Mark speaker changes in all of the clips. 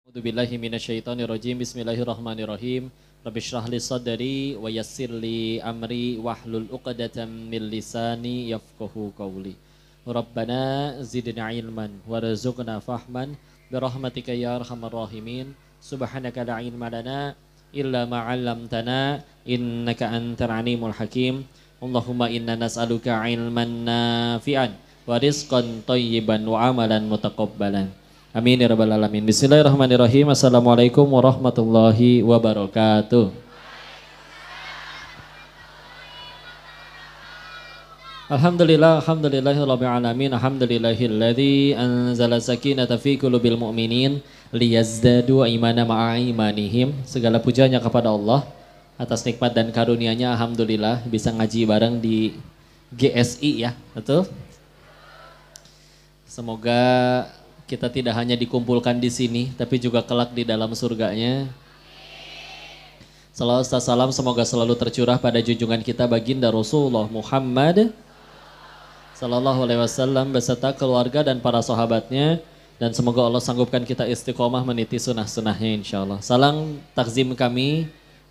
Speaker 1: A'udzubillahi minasyaitonirrajim. Bismillahirrahmanirrahim. Rabbi shrah li sadri wa yassir li amri wahlul 'uqdatam min lisani yafqahu qawli. Rabbana zidna ilman warzuqna fahman birahmatika ya arhamar rahimin. Subhanaka la ilma lana illa ma 'allamtana innaka antal alimul hakim. Allahumma inna nas'aluka ilman nafi'an wa rizqan thayyiban wa amalan mutaqabbalan. Amin ya rabbal alamin. Bismillahirrahmanirrahim. Assalamualaikum warahmatullahi wabarakatuh. Alhamdulillahirabbil alamin. Alhamdulillahilladzi anzala sakinata fi qulubil mu'minin liyazdadu imana ma'a imanihim. Segala pujanya kepada Allah atas nikmat dan karunia-Nya. Alhamdulillah bisa ngaji bareng di GSI ya, betul? Semoga kita tidak hanya dikumpulkan di sini, tapi juga kelak di dalam surganya. Salawat salam semoga selalu tercurah pada junjungan kita baginda Rasulullah Muhammad sallallahu alaihi wasallam beserta keluarga dan para sahabatnya, dan semoga Allah sanggupkan kita istiqomah meniti sunnah-sunnahnya insyaallah. Salam takzim kami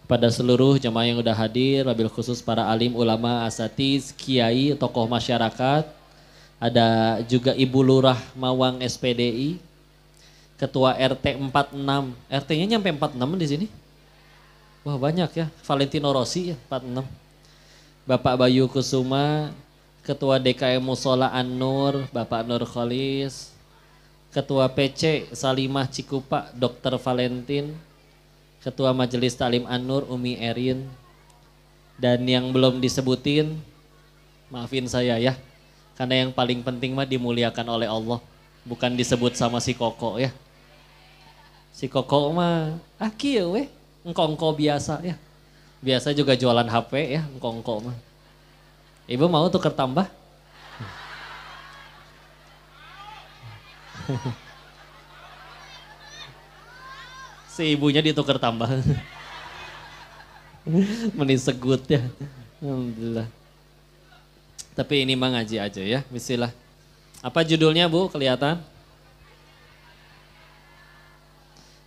Speaker 1: pada seluruh jemaah yang sudah hadir, wabil khusus para alim, ulama, asatiz, kiai, tokoh masyarakat. Ada juga Ibu Lurah Mawang SPDI, Ketua RT 46. RT-nya nyampe 46 di sini. Wah banyak ya. Valentino Rossi ya 46. Bapak Bayu Kusuma, Ketua DKM Musola An-Nur, Bapak Nur Kholis, Ketua PC Salimah Cikupa, Dr. Valentin, Ketua Majelis Talim An-Nur Umi Erin, dan yang belum disebutin, maafin saya ya. Karena yang paling penting mah dimuliakan oleh Allah, bukan disebut sama si Koko ya. Si Koko mah kieu we, engkongko biasa ya. Biasa juga jualan HP ya, engkongko mah. Ibu mau tuker tambah? Si ibunya ditukar tambah. Meni segut ya. Alhamdulillah. Tapi ini mah ngaji aja ya, bismillah. Apa judulnya Bu, kelihatan?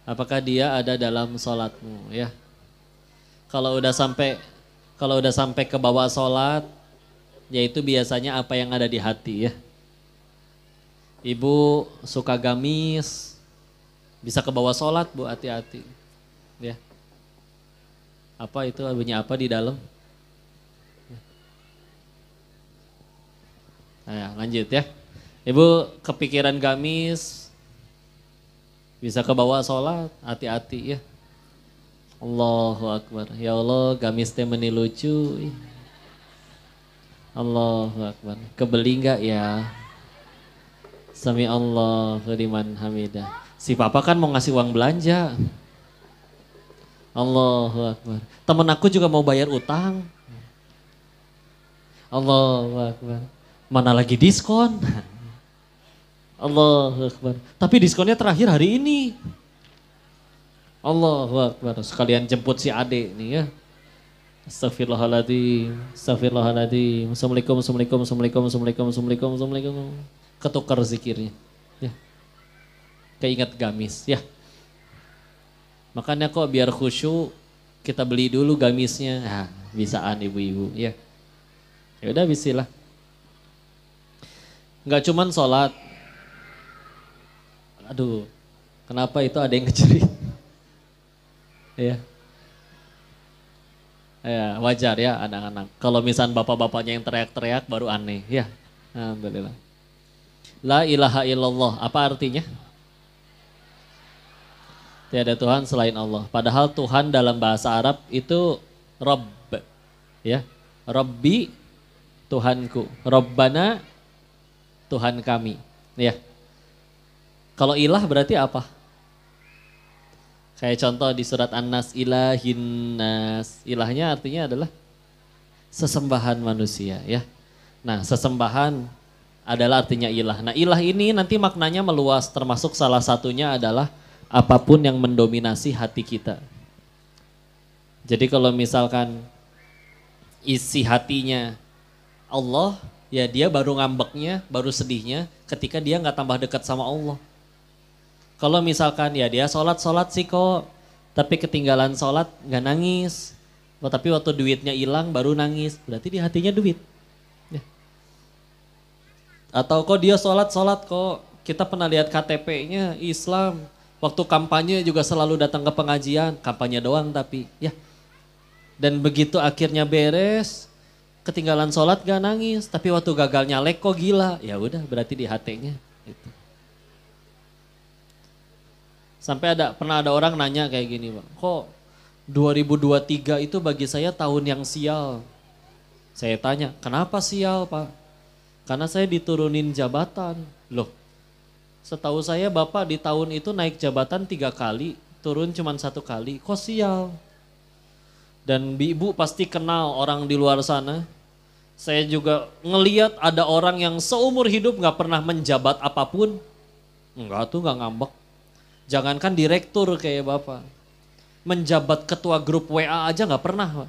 Speaker 1: Apakah dia ada dalam sholatmu ya? Kalau udah sampai ke bawah sholat, yaitu biasanya apa yang ada di hati ya. Ibu suka gamis, bisa ke bawah sholat Bu, hati-hati. Ya. Apa itu, bunyi apa di dalam? Nah, lanjut ya. Ibu kepikiran gamis, bisa ke bawah sholat, hati-hati ya. Allahu Akbar. Ya Allah, gamis teh meni lucu. Allahu Akbar. Kebeli enggak ya? Sami Allahu liman hamidah. Si papa kan mau ngasih uang belanja. Allahu Akbar. Temen aku juga mau bayar utang. Allahu Akbar. Mana lagi diskon? Allahu Akbar. Tapi diskonnya terakhir hari ini. Allahu Akbar. Sekalian jemput si Ade nih ya. Astagfirullahaladzim. Astagfirullahaladzim. Assalamualaikum, assalamualaikum, assalamualaikum, assalamualaikum, assalamualaikum, assalamualaikum. Ketukar zikirnya. Ya. Keinget gamis ya. Makanya kok biar khusyuk kita beli dulu gamisnya. Nah, bisaan ibu-ibu ya. Ya udah bismillah. Enggak cuman sholat. Aduh, kenapa itu ada yang kecerit? Ya. Ya, wajar ya anak-anak. Kalau misalnya bapak-bapaknya yang teriak-teriak baru aneh. Ya, alhamdulillah. La ilaha illallah, apa artinya? Tiada Tuhan selain Allah. Padahal Tuhan dalam bahasa Arab itu Rabb. Ya, Rabbi, Tuhanku. Rabbana, Tuhan kami, ya. Kalau ilah berarti apa? Kayak contoh di surat An-Nas, ilahin nas. Ilahnya artinya adalah sesembahan manusia, ya. Nah, sesembahan adalah artinya ilah. Nah, ilah ini nanti maknanya meluas, termasuk salah satunya adalah apapun yang mendominasi hati kita. Jadi kalau misalkan isi hatinya Allah, ya dia baru ngambeknya, baru sedihnya ketika dia nggak tambah dekat sama Allah. Kalau misalkan ya dia sholat sih kok, tapi ketinggalan sholat nggak nangis. Tapi waktu duitnya hilang baru nangis, berarti di hatinya duit. Ya. Atau kok dia sholat kok, kita pernah lihat KTP-nya Islam. Waktu kampanye juga selalu datang ke pengajian, kampanye doang tapi ya. Dan begitu akhirnya beres, ketinggalan sholat gak nangis, tapi waktu gagal nyalek kok gila, ya udah berarti di hatinya. Gitu. Sampai pernah ada orang nanya kayak gini, Pak, kok 2023 itu bagi saya tahun yang sial. Saya tanya, kenapa sial Pak? Karena saya diturunin jabatan. Loh, setahu saya Bapak di tahun itu naik jabatan 3 kali, turun cuma 1 kali, kok sial? Dan Ibu pasti kenal orang di luar sana. Saya juga ngeliat ada orang yang seumur hidup gak pernah menjabat apapun. Enggak tuh, gak ngambek. Jangankan direktur kayak Bapak. Menjabat ketua grup WA aja gak pernah.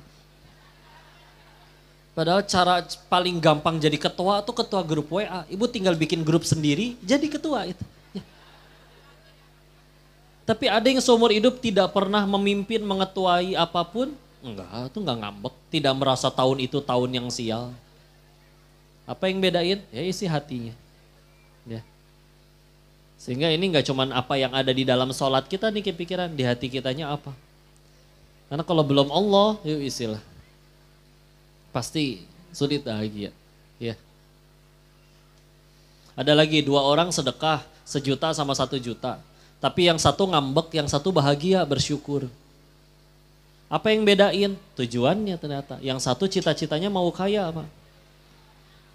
Speaker 1: Padahal cara paling gampang jadi ketua tuh ketua grup WA. Ibu tinggal bikin grup sendiri jadi ketua itu. Ya. Tapi ada yang seumur hidup tidak pernah memimpin, mengetuai apapun. Enggak, tuh enggak ngambek. Tidak merasa tahun itu tahun yang sial. Apa yang bedain? Ya isi hatinya. Ya. Sehingga ini enggak cuman apa yang ada di dalam sholat kita nih kepikiran, di hati kitanya apa. Karena kalau belum Allah, yuk isilah. Pasti sulit bahagia. Ya. Ada lagi 2 orang sedekah 1 juta sama 1 juta. Tapi yang satu ngambek, yang satu bahagia, bersyukur. Apa yang bedain? Tujuannya ternyata. Yang satu cita-citanya mau kaya, Pak.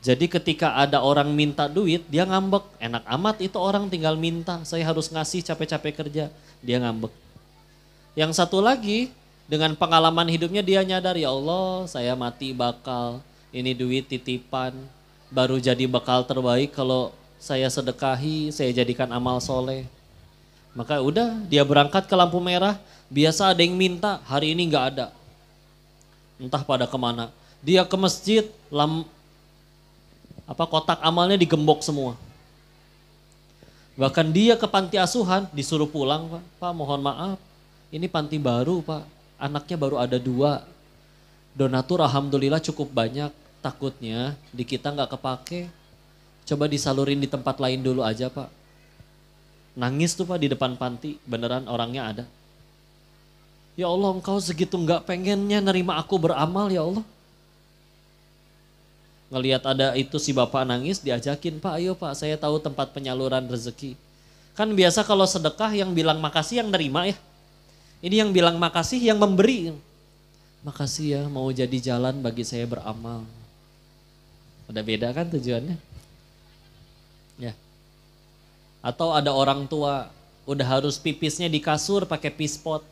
Speaker 1: Jadi ketika ada orang minta duit, dia ngambek. Enak amat itu orang tinggal minta, saya harus ngasih capek-capek kerja. Dia ngambek. Yang satu lagi, dengan pengalaman hidupnya dia nyadar, ya Allah saya mati bakal, ini duit titipan, baru jadi bakal terbaik kalau saya sedekahi, saya jadikan amal soleh. Maka udah dia berangkat ke lampu merah, biasa ada yang minta, hari ini gak ada. Entah pada kemana. Dia ke masjid, kotak amalnya digembok semua. Bahkan dia ke panti asuhan disuruh pulang, Pak. Pak mohon maaf, ini panti baru Pak, anaknya baru ada 2. Donatur alhamdulillah cukup banyak, takutnya di kita gak kepake. Coba disalurin di tempat lain dulu aja Pak. Nangis tuh Pak di depan panti, beneran orangnya ada. Ya Allah engkau segitu gak pengennya nerima aku beramal ya Allah. Ngelihat ada itu si bapak nangis, diajakin, Pak ayo Pak saya tahu tempat penyaluran rezeki. Kan biasa kalau sedekah yang bilang makasih yang nerima ya. Ini yang bilang makasih yang memberi. Makasih ya mau jadi jalan bagi saya beramal. Udah beda kan tujuannya? Ya. Atau ada orang tua udah harus pipisnya di kasur pakai pispot.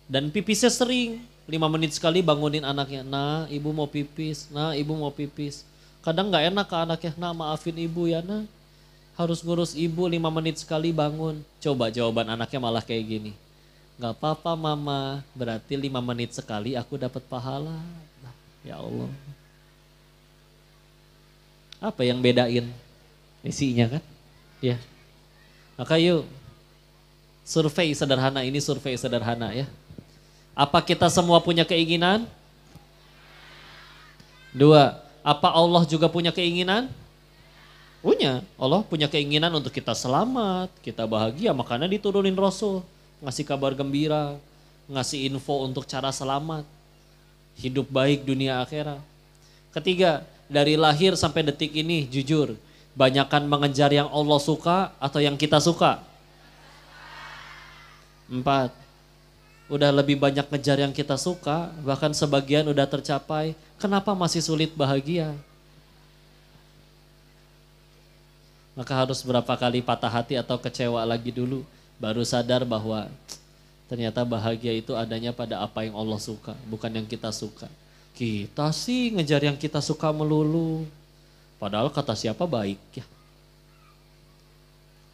Speaker 1: Dan pipisnya sering. 5 menit sekali bangunin anaknya, nah ibu mau pipis, nah ibu mau pipis. Kadang gak enak ke anaknya, nah maafin ibu ya nah. Harus ngurus ibu 5 menit sekali bangun. Coba jawaban anaknya malah kayak gini. Gak apa-apa mama, berarti 5 menit sekali aku dapat pahala. Nah, ya Allah. Apa yang bedain? Isinya kan? Ya. Maka yuk, survei sederhana ini survei sederhana ya. Apa kita semua punya keinginan? 2, apa Allah juga punya keinginan? Punya. Allah punya keinginan untuk kita selamat, kita bahagia, makanya diturunin Rasul. Ngasih kabar gembira, ngasih info untuk cara selamat. Hidup baik dunia akhirat. 3, dari lahir sampai detik ini jujur, banyakan mengejar yang Allah suka atau yang kita suka? 4, udah lebih banyak ngejar yang kita suka, bahkan sebagian udah tercapai, kenapa masih sulit bahagia? Maka harus berapa kali patah hati atau kecewa lagi dulu, baru sadar bahwa ternyata bahagia itu adanya pada apa yang Allah suka, bukan yang kita suka. Kita sih ngejar yang kita suka melulu, padahal kata siapa baik ya.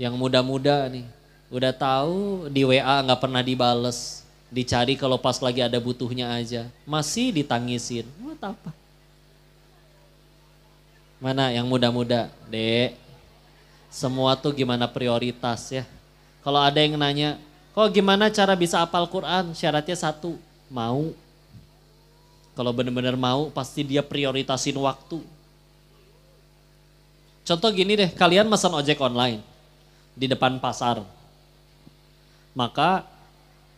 Speaker 1: Yang muda-muda nih, udah tahu di WA gak pernah dibales. Dicari kalau pas lagi ada butuhnya aja. Masih ditangisin. Buat apa? Mana yang muda-muda? Dek, semua tuh gimana prioritas ya. Kalau ada yang nanya, kok gimana cara bisa hafal Quran? Syaratnya satu, mau. Kalau benar-benar mau, pasti dia prioritasin waktu. Contoh gini deh, kalian pesan ojek online di depan pasar. Maka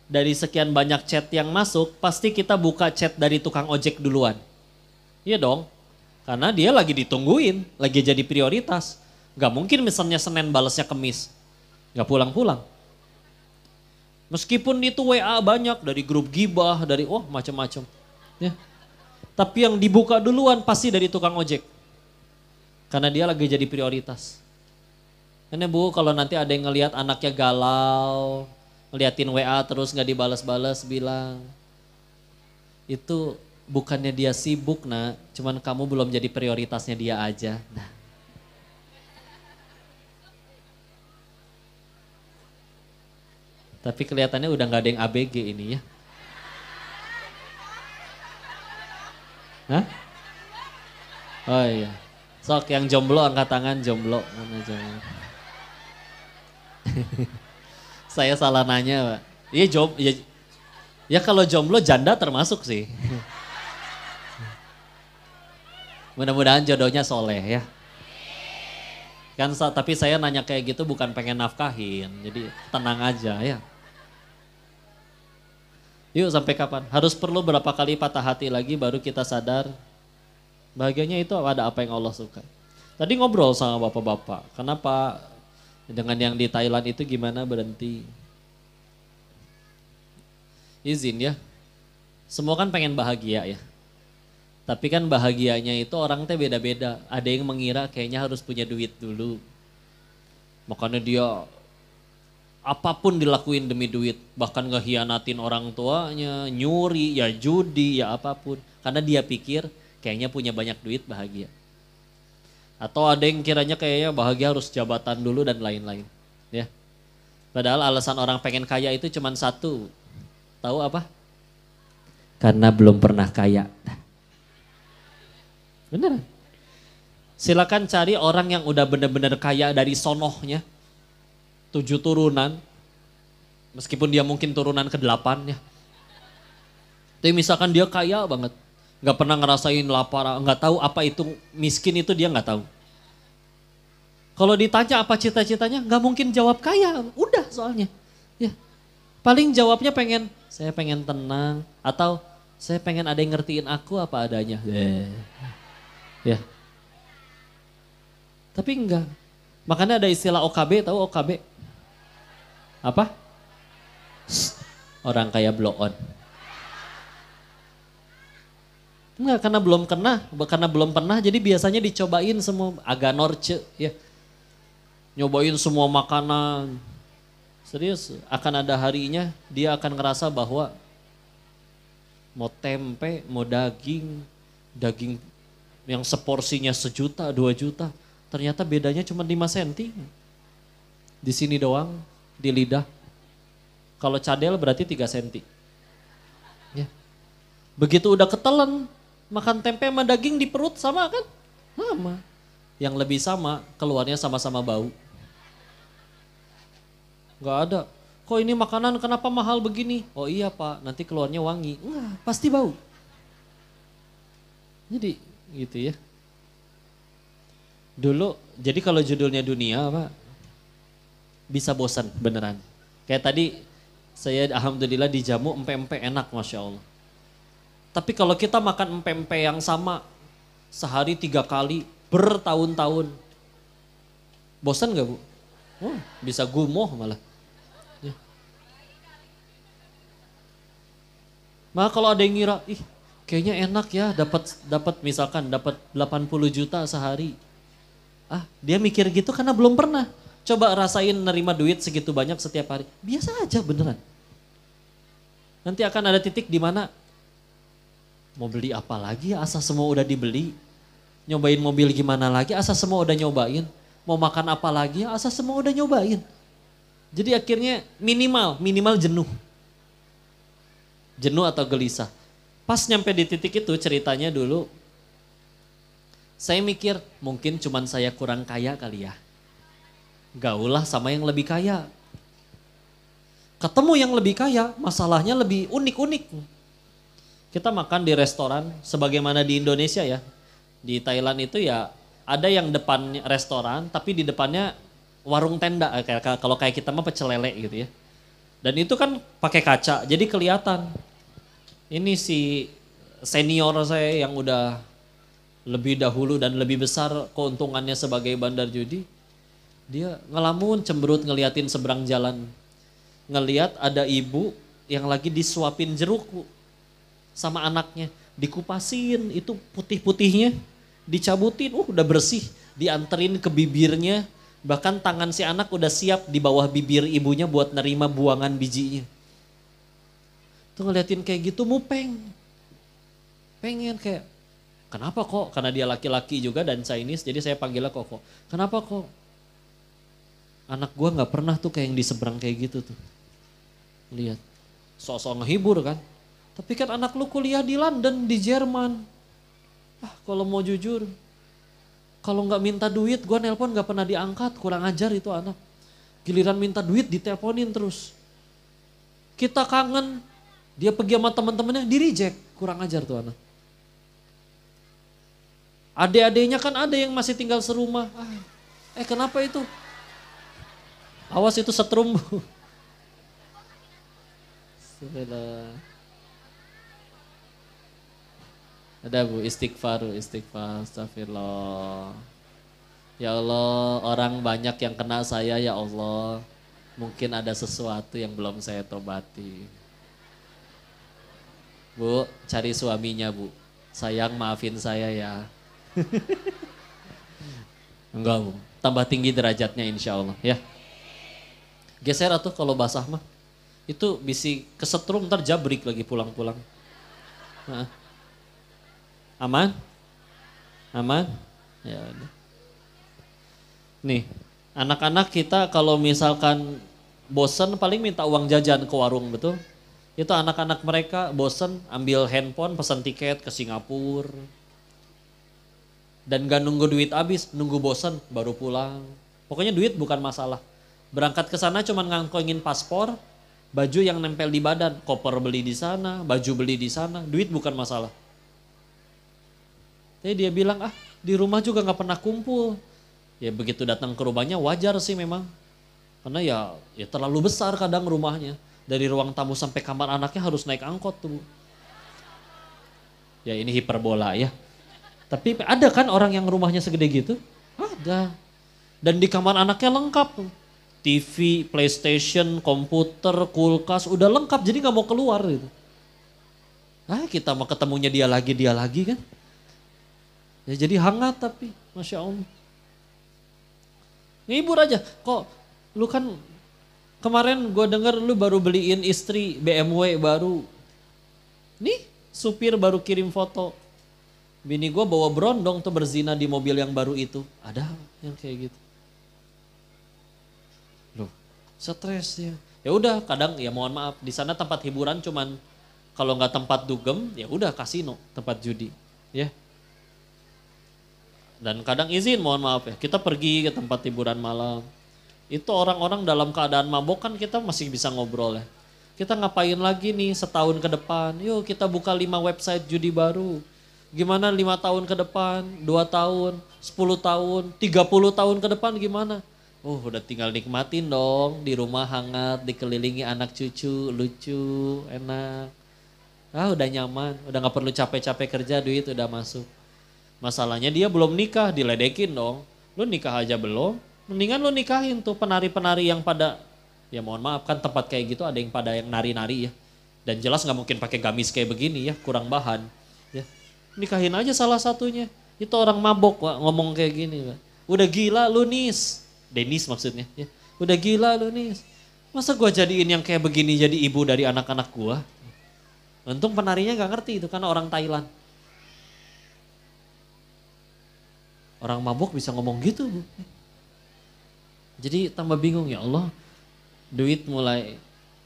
Speaker 1: dari sekian banyak chat yang masuk, pasti kita buka chat dari tukang ojek duluan. Iya dong, karena dia lagi ditungguin, lagi jadi prioritas. Gak mungkin misalnya Senin balasnya Kemis, gak pulang-pulang. Meskipun itu WA banyak dari grup gibah, dari macam-macam. Ya. Tapi yang dibuka duluan pasti dari tukang ojek. Karena dia lagi jadi prioritas. Ini Bu, kalau nanti ada yang ngelihat anaknya galau, ngeliatin WA terus gak dibalas-balas, bilang, itu bukannya dia sibuk nak, cuman kamu belum jadi prioritasnya dia aja. Nah. Tapi kelihatannya udah gak ada yang ABG ini ya. Hah? Oh iya. Sok yang jomblo angkat tangan, jomblo. Mana jomblo? Saya salah nanya Pak. Iya ya kalau jomblo janda termasuk sih. Mudah-mudahan jodohnya soleh ya. Kan tapi saya nanya kayak gitu bukan pengen nafkahin, jadi tenang aja ya. Yuk sampai kapan? Harus perlu berapa kali patah hati lagi baru kita sadar bahagianya itu ada apa yang Allah suka. Tadi ngobrol sama bapak-bapak, kenapa dengan yang di Thailand itu gimana berhenti? Izin ya, semua kan pengen bahagia ya. Tapi kan bahagianya itu orang teh beda-beda. Ada yang mengira kayaknya harus punya duit dulu. Makanya dia apapun dilakuin demi duit. Bahkan ngehianatin orang tuanya, nyuri, ya judi, ya apapun. Karena dia pikir kayaknya punya banyak duit bahagia. Atau ada yang kiranya kayaknya bahagia harus jabatan dulu dan lain-lain. Ya. Padahal alasan orang pengen kaya itu cuma satu. Tahu apa? Karena belum pernah kaya. Beneran. Silakan cari orang yang udah bener-bener kaya dari sonohnya. 7 turunan. Meskipun dia mungkin turunan ke-8 ya. Tapi misalkan dia kaya banget. Gak pernah ngerasain lapar, gak tahu apa itu miskin itu dia gak tahu. Kalau ditanya apa cita-citanya gak mungkin jawab kaya. Udah soalnya. Ya. Paling jawabnya saya pengen tenang. Atau saya pengen ada yang ngertiin aku apa adanya. Ya. Tapi enggak. Makanya ada istilah OKB, tahu OKB? Apa? Orang kaya blow on. Enggak, karena belum pernah jadi biasanya dicobain semua agak norce ya. Nyobain semua makanan. Serius, akan ada harinya dia akan ngerasa bahwa mau tempe, mau daging yang seporsinya 1 juta, 2 juta. Ternyata bedanya cuma 5 senti. Di sini doang, di lidah. Kalau cadel berarti 3 senti. Ya. Begitu udah ketelan, makan tempe sama daging di perut sama kan? Sama. Yang lebih sama, keluarnya sama-sama bau. Gak ada. Kok ini makanan kenapa mahal begini? Oh iya Pak, nanti keluarnya wangi. Enggak, pasti bau. Jadi gitu ya. Dulu, jadi kalau judulnya dunia Pak, bisa bosan beneran. Kayak tadi saya alhamdulillah dijamu empe-empe enak Masya Allah. Tapi kalau kita makan empe-empe yang sama sehari 3 kali bertahun-tahun, bosan gak Bu? Oh, bisa gumoh malah. Ya. Maka kalau ada yang ngira, kayaknya enak ya dapat misalkan dapat 80 juta sehari. Dia mikir gitu karena belum pernah. Coba rasain nerima duit segitu banyak setiap hari. Biasa aja beneran. Nanti akan ada titik di mana mau beli apa lagi ya, asa semua udah dibeli. Nyobain mobil gimana lagi, asa semua udah nyobain. Mau makan apa lagi ya, asa semua udah nyobain. Jadi akhirnya minimal jenuh. Jenuh atau gelisah. Pas nyampe di titik itu ceritanya dulu, saya mikir mungkin cuman saya kurang kaya kali ya. Gaulah sama yang lebih kaya. Ketemu yang lebih kaya, masalahnya lebih unik-unik. Kita makan di restoran, sebagaimana di Indonesia ya. Di Thailand itu ya ada yang depannya restoran, tapi di depannya warung tenda. Kalau kayak kita mah pecel lele gitu ya. Dan itu kan pakai kaca, jadi kelihatan. Ini si senior saya yang udah lebih dahulu dan lebih besar keuntungannya sebagai bandar judi. Dia ngelamun cemberut ngeliatin seberang jalan. Ngeliat ada ibu yang lagi disuapin jeruk sama anaknya. Dikupasin itu putih-putihnya, dicabutin, udah bersih. Dianterin ke bibirnya, bahkan tangan si anak udah siap di bawah bibir ibunya buat nerima buangan bijinya. Tuh ngeliatin kayak gitu mupeng. Pengen kayak, kenapa kok? Karena dia laki-laki juga dan Chinese, jadi saya panggilnya Koko. Kenapa kok? Anak gua gak pernah tuh kayak yang di seberang kayak gitu tuh. Lihat, sok-sok ngehibur kan. Tapi kan anak lu kuliah di London, di Jerman. Kalau mau jujur, kalau gak minta duit, gua nelpon gak pernah diangkat, kurang ajar itu anak. Giliran minta duit diteleponin terus. Kita kangen, dia pergi sama teman-temannya, di reject, kurang ajar tuh anak. Adik-adiknya kan ada yang masih tinggal serumah. Kenapa itu? Awas itu setrum. Ada Bu, istighfar, astagfirullah. Ya Allah, orang banyak yang kena saya ya Allah. Mungkin ada sesuatu yang belum saya tobati. Bu, cari suaminya Bu. Sayang maafin saya ya. Enggak Bu, tambah tinggi derajatnya insya Allah ya. Geser atuh kalau basah mah. Itu bisi kesetrum ntar jabrik lagi pulang-pulang. Aman? Aman? Ya udah. Nih, anak-anak kita kalau misalkan bosen paling minta uang jajan ke warung, betul? Itu anak-anak mereka bosen ambil handphone pesan tiket ke Singapura. Dan gak nunggu duit habis, nunggu bosen baru pulang. Pokoknya duit bukan masalah. Berangkat ke sana cuman ngangkongin paspor, baju yang nempel di badan, koper beli di sana, baju beli di sana, duit bukan masalah. Tapi dia bilang, di rumah juga gak pernah kumpul. Ya begitu datang ke rumahnya wajar sih memang. Karena ya terlalu besar kadang rumahnya. Dari ruang tamu sampai kamar anaknya harus naik angkot tuh. Ya ini hiperbola ya. Tapi ada kan orang yang rumahnya segede gitu? Ada. Dan di kamar anaknya lengkap. TV, PlayStation, komputer, kulkas, udah lengkap jadi gak mau keluar gitu. Kita mau ketemunya dia lagi kan. Ya jadi hangat tapi, Masya Allah. Ngibur aja, kok lu kan kemarin gue denger lu baru beliin istri BMW baru. Nih supir baru kirim foto. Bini gue bawa berondong tuh berzina di mobil yang baru itu. Ada yang kayak gitu. Loh, stres ya. Ya udah, kadang ya mohon maaf di sana tempat hiburan cuman kalau nggak tempat dugem ya udah kasino, tempat judi, ya. Dan kadang izin mohon maaf ya, kita pergi ke tempat hiburan malam. Itu orang-orang dalam keadaan mabok kan kita masih bisa ngobrol ya. Kita ngapain lagi nih setahun ke depan? Yuk kita buka 5 website judi baru. Gimana 5 tahun ke depan, 2 tahun, 10 tahun, 30 tahun ke depan gimana? Udah tinggal nikmatin dong, di rumah hangat, dikelilingi anak cucu, lucu, enak. Udah nyaman, udah gak perlu capek-capek kerja, duit udah masuk. Masalahnya dia belum nikah, diledekin dong. Lu nikah aja belum, mendingan lu nikahin tuh penari-penari yang pada, ya mohon maaf kan tempat kayak gitu ada yang pada yang nari-nari ya. Dan jelas gak mungkin pakai gamis kayak begini ya, kurang bahan. Ya. Nikahin aja salah satunya. Itu orang mabok Pak, ngomong kayak gini Pak. Udah gila lu Nis. Denis maksudnya ya. Udah gila lu Nis. Masa gua jadiin yang kayak begini jadi ibu dari anak-anak gua? Untung penarinya gak ngerti itu karena orang Thailand. Orang mabok bisa ngomong gitu Bu. Jadi tambah bingung ya Allah.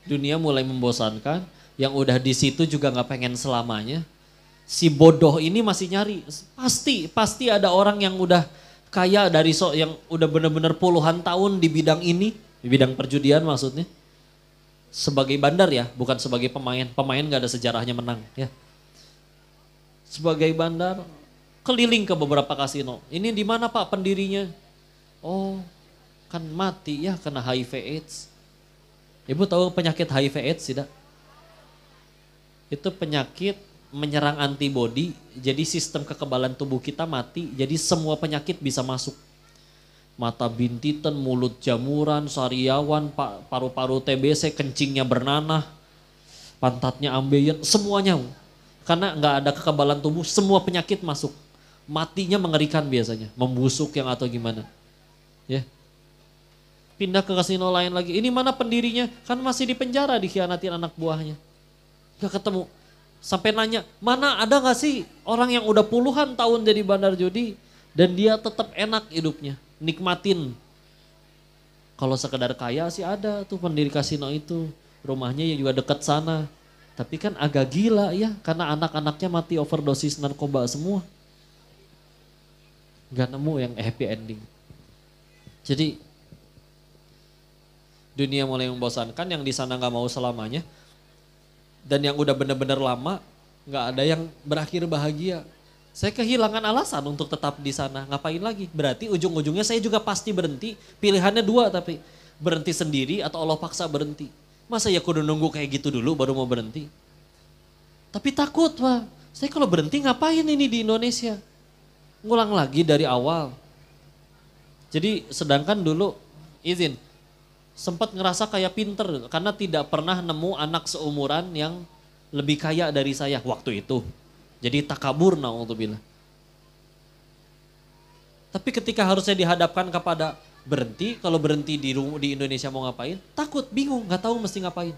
Speaker 1: Dunia mulai membosankan. Yang udah di situ juga gak pengen selamanya. Si bodoh ini masih nyari, pasti ada orang yang udah kaya dari yang udah bener-bener puluhan tahun di bidang ini, di bidang perjudian maksudnya. sebagai bandar ya, bukan sebagai pemain. Pemain gak ada sejarahnya menang ya. Sebagai bandar, keliling ke beberapa kasino. Ini di mana Pak pendirinya? Oh, kan mati ya kena HIV AIDS. Ibu tahu penyakit HIV AIDS tidak? Itu penyakit menyerang antibodi, jadi sistem kekebalan tubuh kita mati, jadi semua penyakit bisa masuk. Mata bintitan, mulut jamuran, sariawan, paru-paru TBC, kencingnya bernanah, pantatnya ambeien, semuanya. Karena nggak ada kekebalan tubuh, semua penyakit masuk. Matinya mengerikan biasanya, membusuk yang atau gimana. Ya. Pindah ke kasino lain lagi. Ini mana pendirinya? Kan masih di penjara dikhianatin anak buahnya. Gak ketemu. Sampai nanya, mana ada gak sih orang yang udah puluhan tahun jadi bandar judi dan dia tetap enak hidupnya, nikmatin. Kalau sekedar kaya sih ada tuh pendiri kasino itu. Rumahnya ya juga dekat sana. Tapi kan agak gila ya, karena anak-anaknya mati overdosis narkoba semua. Gak nemu yang happy ending. Jadi dunia mulai membosankan, yang di sana gak mau selamanya. Dan yang udah bener-bener lama, gak ada yang berakhir bahagia. Saya kehilangan alasan untuk tetap di sana, ngapain lagi? Berarti ujung-ujungnya saya juga pasti berhenti, pilihannya dua tapi. Berhenti sendiri atau Allah paksa berhenti. Masa ya kudu nunggu kayak gitu dulu baru mau berhenti? Tapi takut Pak, saya kalau berhenti ngapain ini di Indonesia? Ngulang lagi dari awal. Jadi sedangkan dulu, izin, sempat ngerasa kayak pinter karena tidak pernah nemu anak seumuran yang lebih kaya dari saya waktu itu. Jadi takabur naudzubillah. Tapi ketika harusnya dihadapkan kepada berhenti, kalau berhenti di Indonesia mau ngapain? Takut, bingung, nggak tahu mesti ngapain.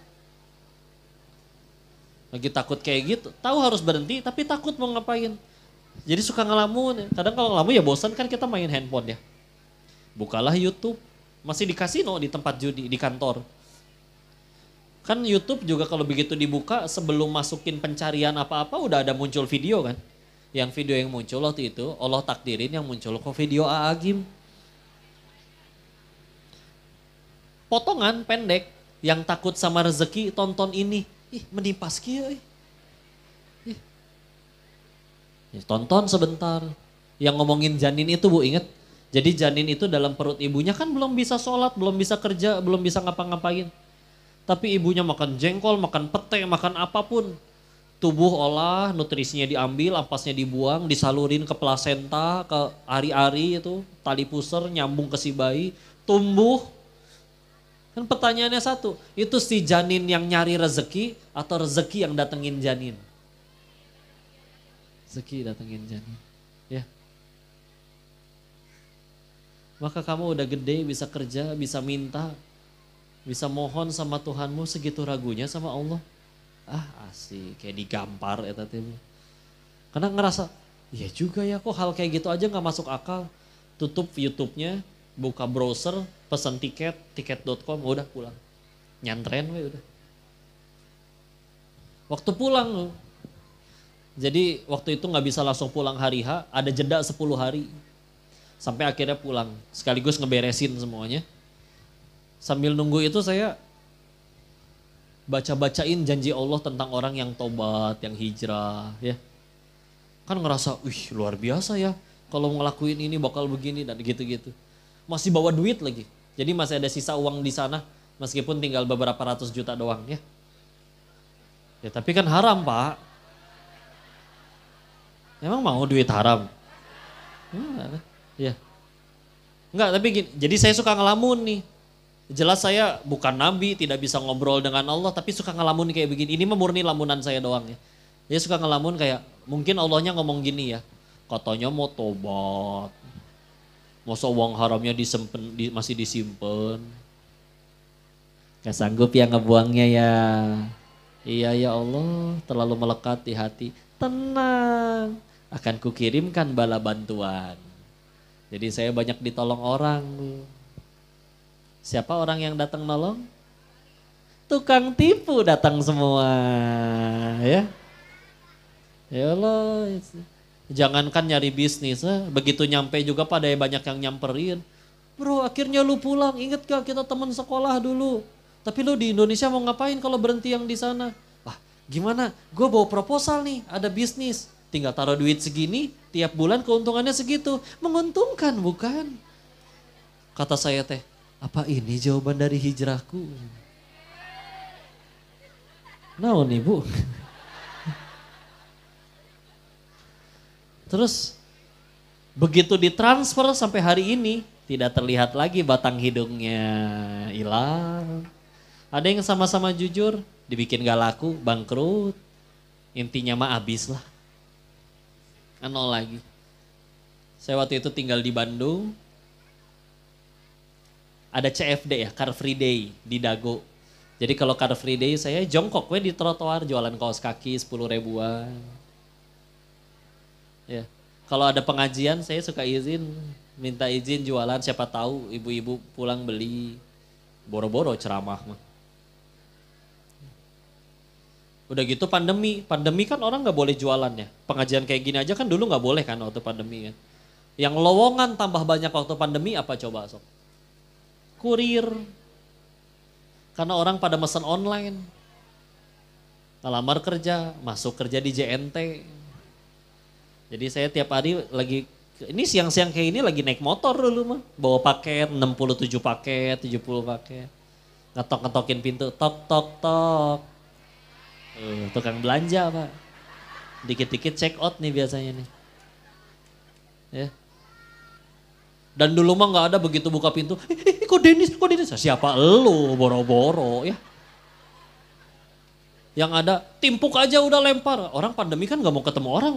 Speaker 1: Lagi takut kayak gitu, tahu harus berhenti tapi takut mau ngapain. Jadi suka ngelamun. Kadang kalau ngelamun ya bosan kan kita main handphone ya. Bukalah YouTube. Masih di kasino, di tempat judi, di kantor. Kan YouTube juga kalau begitu dibuka sebelum masukin pencarian apa-apa udah ada muncul video kan. Yang video yang muncul waktu itu Allah takdirin yang muncul kok video Agim. Potongan pendek yang takut sama rezeki tonton ini. Ih menimpa sekian. Ya, tonton sebentar. Yang ngomongin janin itu Bu inget. Jadi janin itu dalam perut ibunya kan belum bisa sholat, belum bisa kerja, belum bisa ngapa-ngapain. Tapi ibunya makan jengkol, makan pete, makan apapun. Tubuh olah, nutrisinya diambil, ampasnya dibuang, disalurin ke plasenta, ke ari-ari itu, tali pusar, nyambung ke si bayi, tumbuh. Kan pertanyaannya satu, itu si janin yang nyari rezeki atau rezeki yang datengin janin? Rezeki datengin janin, ya. Maka kamu udah gede, bisa kerja, bisa minta, bisa mohon sama Tuhanmu segitu ragunya sama Allah. Ah asik, kayak digampar ya tadi. Karena ngerasa, ya juga ya kok hal kayak gitu aja gak masuk akal. Tutup YouTube-nya, buka browser, pesan tiket, tiket.com, udah pulang. Nyantren we udah. Waktu pulang, jadi waktu itu gak bisa langsung pulang hari H, ada jeda 10 hari. Sampai akhirnya pulang, sekaligus ngeberesin semuanya. Sambil nunggu itu saya baca-bacain janji Allah tentang orang yang tobat, yang hijrah ya. Kan ngerasa, wih luar biasa ya. Kalau ngelakuin ini bakal begini dan gitu-gitu. Masih bawa duit lagi. Jadi masih ada sisa uang di sana meskipun tinggal beberapa ratus juta doang ya. Ya tapi kan haram Pak. Emang mau duit haram? Ya. Enggak, tapi gini, jadi saya suka ngelamun nih. Jelas saya bukan nabi, tidak bisa ngobrol dengan Allah, tapi suka ngelamun kayak begini. Ini murni lamunan saya doang ya. Dia suka ngelamun kayak, mungkin Allahnya ngomong gini ya. Katanya mau tobat. Masa uang haramnya masih disimpan. Gak sanggup ya ngebuangnya ya. Iya ya Allah, terlalu melekat di hati. Tenang, akan kukirimkan bala bantuan. Jadi saya banyak ditolong orang. Siapa orang yang datang nolong? Tukang tipu datang semua, ya. Ya Allah, jangankan nyari bisnis, begitu nyampe juga pada banyak yang nyamperin. Bro, akhirnya lu pulang, inget gak kita teman sekolah dulu? Tapi lu di Indonesia mau ngapain kalau berhenti yang di sana? Wah gimana, gue bawa proposal nih, ada bisnis. Tinggal taruh duit segini, tiap bulan keuntungannya segitu. Menguntungkan bukan? Kata saya teh, apa ini jawaban dari hijrahku? Naon nih bu? Terus begitu ditransfer sampai hari ini, tidak terlihat lagi batang hidungnya, hilang. Ada yang sama-sama jujur, dibikin gak laku, bangkrut. Intinya mah abis lah. Nol lagi. Saya waktu itu tinggal di Bandung. Ada CFD ya, Car Free Day di Dago. Jadi kalau Car Free Day saya jongkok di trotoar jualan kaos kaki 10 ribuan. Ya. Kalau ada pengajian saya suka minta izin jualan, siapa tahu ibu-ibu pulang beli. Boro-boro ceramah mah. Udah gitu pandemi kan orang nggak boleh jualan ya. Pengajian kayak gini aja kan dulu nggak boleh kan waktu pandemi kan. Yang lowongan tambah banyak waktu pandemi apa coba sob? Kurir. Karena orang pada mesen online. Ngelamar kerja, masuk kerja di JNT. Jadi saya tiap hari lagi, ini siang-siang kayak ini lagi naik motor dulu mah. Bawa paket, 67 paket, 70 paket. Ngetok-ngetokin pintu, tok tok tok. Tukang belanja pak. Dikit-dikit check out nih biasanya nih. Ya. Dan dulu mah gak ada begitu buka pintu, kok Denis? Siapa elu boro-boro ya. Yang ada timpuk aja udah lempar. Orang pandemi kan gak mau ketemu orang.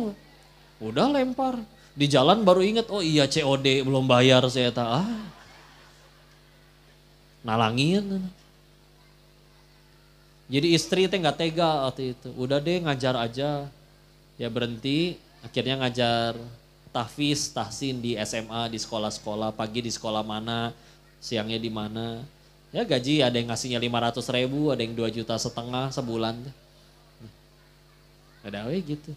Speaker 1: Udah lempar. Di jalan baru inget, oh iya COD belum bayar saya tak. Nalangin. Jadi istri teh nggak tega waktu itu. Udah deh ngajar aja. Ya berhenti, akhirnya ngajar tahfiz, tahsin di SMA, di sekolah-sekolah, pagi di sekolah mana, siangnya di mana. Ya gaji ada yang ngasihnya 500.000, ada yang 2,5 juta sebulan. Ada gitu.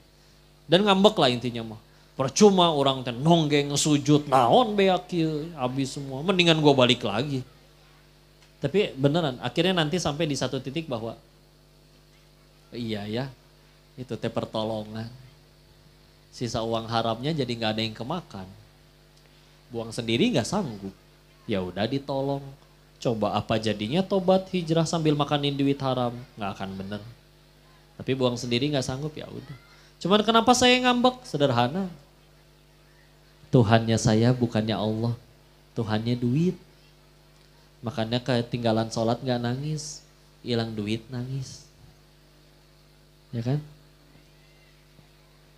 Speaker 1: Dan ngambek lah intinya mah. Percuma orang teh nonggeng sujud naon beak kieu, habis semua. Mendingan gue balik lagi. Tapi beneran akhirnya nanti sampai di satu titik bahwa iya ya, itu teh pertolongan. Sisa uang haramnya jadi nggak ada yang kemakan. Buang sendiri nggak sanggup. Ya udah ditolong. Coba apa jadinya tobat hijrah sambil makanin duit haram, nggak akan bener. Tapi buang sendiri nggak sanggup ya udah. Cuman kenapa saya ngambek? Sederhana. Tuhannya saya bukannya Allah, Tuhannya duit. Makanya ketinggalan sholat nggak nangis, hilang duit nangis. Ya kan?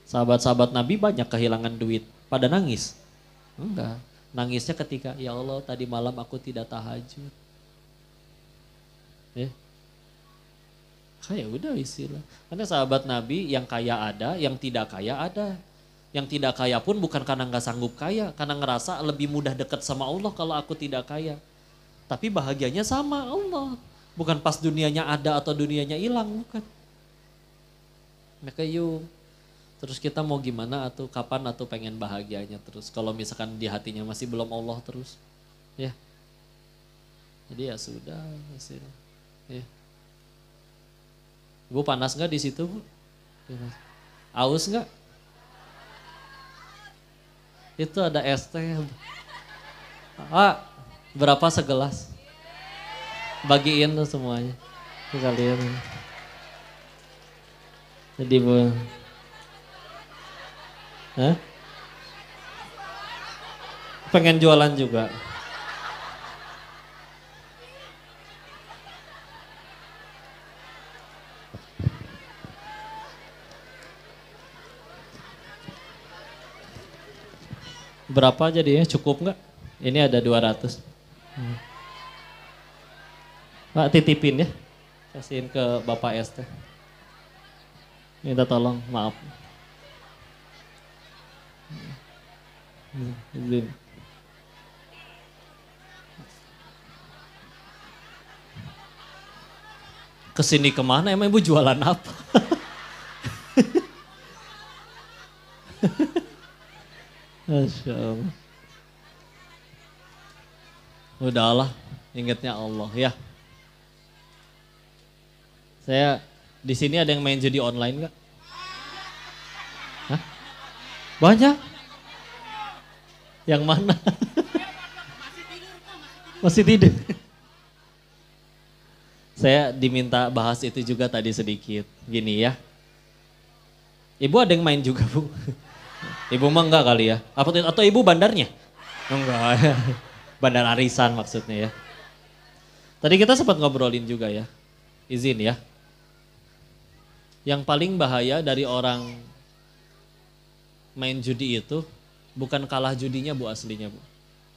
Speaker 1: Sahabat-sahabat Nabi banyak kehilangan duit, pada nangis? Enggak. Nangisnya ketika, ya Allah tadi malam aku tidak tahajud. Ya. Kayak udah istilah. Karena sahabat Nabi yang kaya ada, yang tidak kaya ada. Yang tidak kaya pun bukan karena nggak sanggup kaya, karena ngerasa lebih mudah dekat sama Allah kalau aku tidak kaya. Tapi bahagianya sama Allah. Bukan pas dunianya ada atau dunianya hilang, bukan. Maka yuk. Terus kita mau gimana atau kapan atau pengen bahagianya terus. Kalau misalkan di hatinya masih belum Allah terus. Ya. Jadi ya sudah. Ya. Ibu panas gak di situ Bu? Aus gak? Itu ada es teh. Berapa segelas? Bagiin tuh semuanya. Kalian. Jadi Bu. Hah? Pengen jualan juga. Berapa jadinya? Cukup nggak? Ini ada 200. Pak titipin ya. Kasihin ke Bapak ST. Minta tolong, maaf. Izin. Kesini kemana? Emang ibu jualan apa? Masya Allah. Udahlah, ingatnya Allah ya. Saya di sini ada yang main judi online nggak? Hah? Banyak? Yang mana? Masih tidur. Saya diminta bahas itu juga tadi sedikit. Gini ya. Ibu ada yang main juga, Bu? Ibu mah enggak kali ya? Atau ibu bandarnya? Enggak. Bandar arisan maksudnya ya. Tadi kita sempat ngobrolin juga ya. Izin ya. Yang paling bahaya dari orang main judi itu bukan kalah judinya, Bu, aslinya, Bu.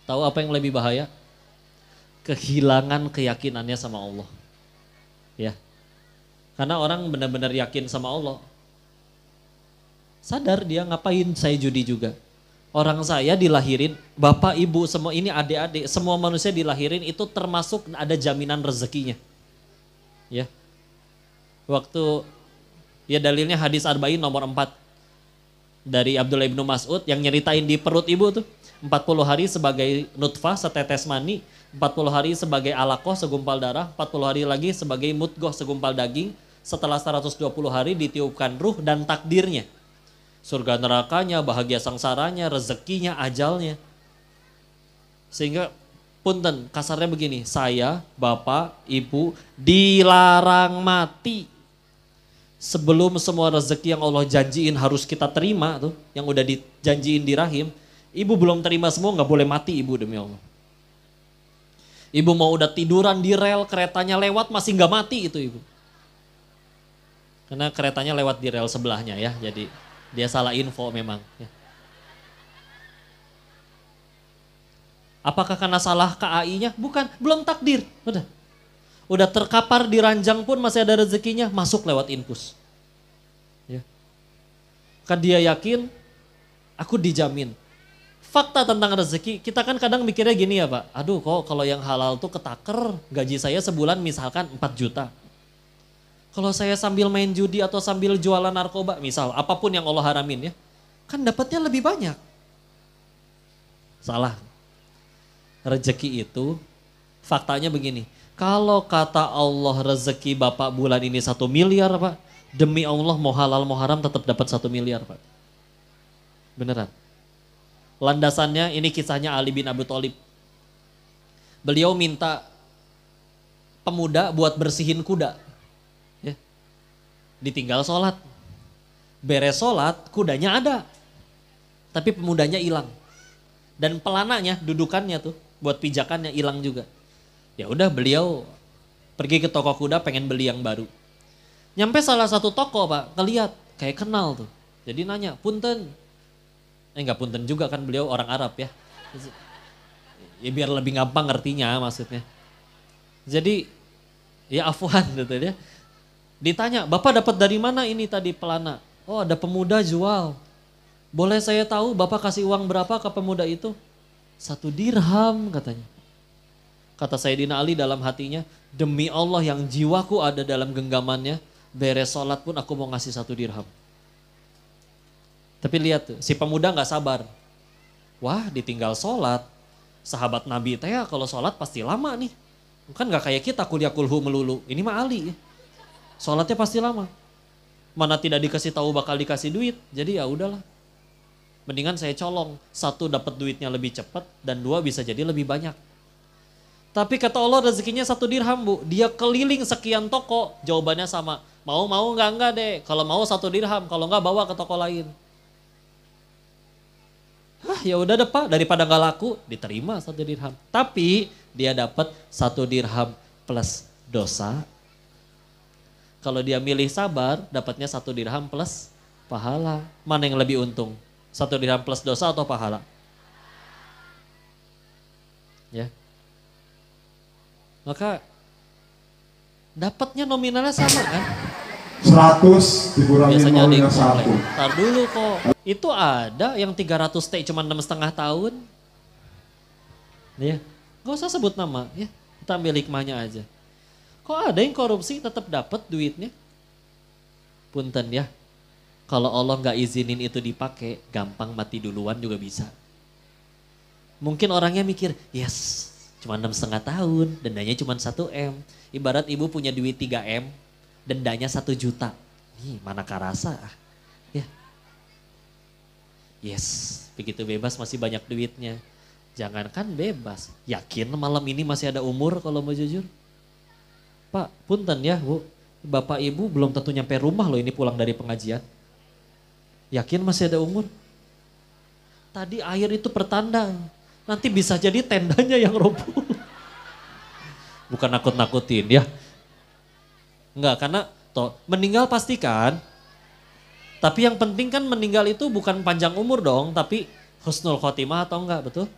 Speaker 1: Tahu apa yang lebih bahaya? Kehilangan keyakinannya sama Allah. Ya. Karena orang benar-benar yakin sama Allah. Sadar dia ngapain saya judi juga. Orang saya dilahirin, bapak, ibu, semua ini adik-adik, semua manusia dilahirin itu termasuk ada jaminan rezekinya. Ya. Waktu, ya dalilnya hadis Arba'in nomor 4 dari Abdullah ibnu Mas'ud yang nyeritain di perut ibu tuh 40 hari sebagai nutfah setetes mani, 40 hari sebagai alaqah segumpal darah, 40 hari lagi sebagai mudghah segumpal daging, setelah 120 hari ditiupkan ruh dan takdirnya. Surga nerakanya, bahagia sangsaranya, rezekinya, ajalnya. Sehingga punten kasarnya begini, saya, bapak, ibu dilarang mati sebelum semua rezeki yang Allah janjiin harus kita terima tuh, yang udah dijanjiin di rahim. Ibu belum terima semua, nggak boleh mati ibu, demi Allah. Ibu mau udah tiduran di rel, keretanya lewat masih nggak mati itu ibu. Karena keretanya lewat di rel sebelahnya ya, jadi dia salah info memang. Ya. Apakah karena salah KAI-nya? Bukan, belum takdir. Udah terkapar di ranjang pun masih ada rezekinya, masuk lewat infus. Ya. Kan dia yakin, aku dijamin. Fakta tentang rezeki, kita kan kadang mikirnya gini ya Pak, aduh kok kalau yang halal tuh ketaker, gaji saya sebulan misalkan 4 juta. Kalau saya sambil main judi atau sambil jualan narkoba, misal apapun yang Allah haramin ya, kan dapatnya lebih banyak. Salah. Rezeki itu faktanya begini, kalau kata Allah rezeki Bapak bulan ini 1 miliar Pak, demi Allah mau halal mau haram tetap dapat 1 miliar Pak. Beneran. Landasannya ini kisahnya Ali bin Abi Thalib. Beliau minta pemuda buat bersihin kuda. Ditinggal sholat, beres sholat kudanya ada, tapi pemudanya hilang, dan pelananya dudukannya tuh buat pijakannya hilang juga. Ya udah beliau pergi ke toko kuda pengen beli yang baru. Nyampe salah satu toko Pak, ngeliat kayak kenal tuh, jadi nanya punten, nggak punten juga kan beliau orang Arab ya, ya biar lebih gampang ngertinya maksudnya. Jadi ya afwan gitu ya. Ditanya, Bapak dapat dari mana ini tadi pelana? Oh ada pemuda jual. Boleh saya tahu Bapak kasih uang berapa ke pemuda itu? 1 dirham katanya. Kata Sayyidina Ali dalam hatinya, demi Allah yang jiwaku ada dalam genggamannya, beres sholat pun aku mau ngasih 1 dirham. Tapi lihat tuh, si pemuda gak sabar. Wah ditinggal sholat, sahabat Nabi teh kalau sholat pasti lama nih. Kan gak kayak kita kuliah kulhu melulu, ini mah Ali ya. Sholatnya pasti lama. Mana tidak dikasih tahu bakal dikasih duit. Jadi ya udahlah. Mendingan saya colong. 1 dapat duitnya lebih cepat dan 2 bisa jadi lebih banyak. Tapi kata Allah rezekinya 1 dirham Bu. Dia keliling sekian toko. Jawabannya sama. Mau enggak deh. Kalau mau 1 dirham. Kalau enggak bawa ke toko lain. Ya udah deh Pak. Daripada enggak laku diterima 1 dirham. Tapi dia dapat 1 dirham plus dosa. Kalau dia milih sabar, dapatnya 1 dirham plus pahala. Mana yang lebih untung? 1 dirham plus dosa atau pahala? Ya. Maka dapatnya nominalnya sama kan?
Speaker 2: 100 dikurangi
Speaker 1: biasanya ada yang
Speaker 2: 1.
Speaker 1: Ntar dulu kok. Itu ada yang 300 T cuma 6,5 tahun. Ya. Gak usah sebut nama ya. Kita ambil hikmahnya aja. Kok ada yang korupsi tetap dapat duitnya? Punten ya, kalau Allah nggak izinin itu dipakai, gampang mati duluan juga bisa. Mungkin orangnya mikir, cuma 6,5 tahun, dendanya cuma 1 M. Ibarat ibu punya duit 3 M, dendanya 1 juta. Nih mana karasa. Ya. Yes, begitu bebas masih banyak duitnya. Jangankan bebas, yakin malam ini masih ada umur kalau mau jujur? Pak, punten ya Bu, Bapak Ibu belum tentu nyampe rumah loh ini pulang dari pengajian. Yakin masih ada umur? Tadi air itu pertanda, nanti bisa jadi tendanya yang roboh. Bukan nakut-nakutin ya. Enggak, karena toh meninggal pastikan. Tapi yang penting kan meninggal itu bukan panjang umur dong, tapi husnul khotimah atau enggak, betul?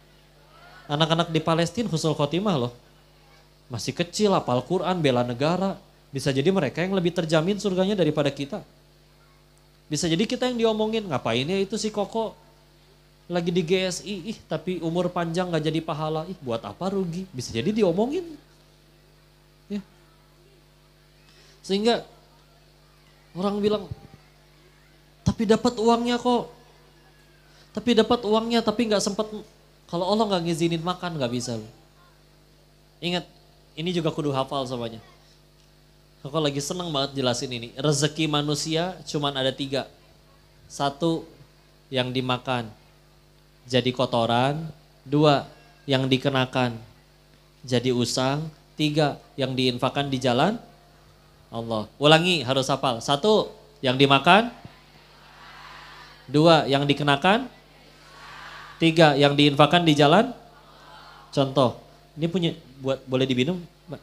Speaker 1: Anak-anak di Palestina husnul khotimah loh. Masih kecil, hafal Quran, bela negara. Bisa jadi mereka yang lebih terjamin surganya daripada kita. Bisa jadi kita yang diomongin, ngapain ya itu si Koko lagi di GSI, tapi umur panjang gak jadi pahala, buat apa rugi. Bisa jadi diomongin. Ya. Sehingga orang bilang, tapi dapat uangnya kok. Tapi dapat uangnya, tapi gak sempat, kalau Allah gak ngizinin makan gak bisa. Ingat, ini juga kudu hafal semuanya. Aku lagi seneng banget jelasin ini. Rezeki manusia cuman ada 3. 1 yang dimakan jadi kotoran. 2 yang dikenakan jadi usang. 3 yang diinfakkan di jalan Allah. Ulangi harus hafal. 1 yang dimakan. 2 yang dikenakan. 3 yang diinfakkan di jalan. Contoh. Ini punya buat boleh diminum, Mbak?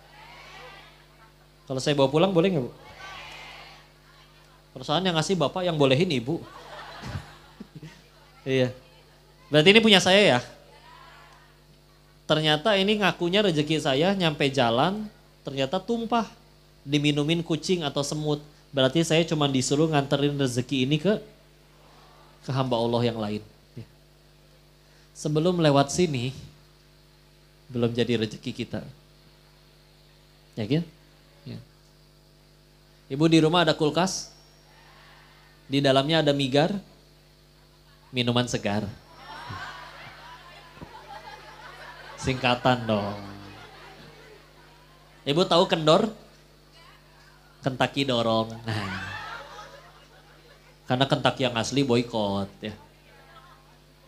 Speaker 1: Kalau saya bawa pulang boleh nggak, Bu? Perusahaan yang ngasih Bapak yang bolehin Ibu. Iya. Berarti ini punya saya ya? Ternyata ini ngakunya rezeki saya nyampe jalan, ternyata tumpah. Diminumin kucing atau semut. Berarti saya cuma disuruh nganterin rezeki ini ke hamba Allah yang lain. Sebelum lewat sini, belum jadi rezeki kita. Yakin? Ya. Ibu di rumah ada kulkas? Di dalamnya ada migar? Minuman segar? Singkatan dong. Ibu tahu kendor? Kentucky dorong. Nah. Karena Kentucky yang asli boykot ya.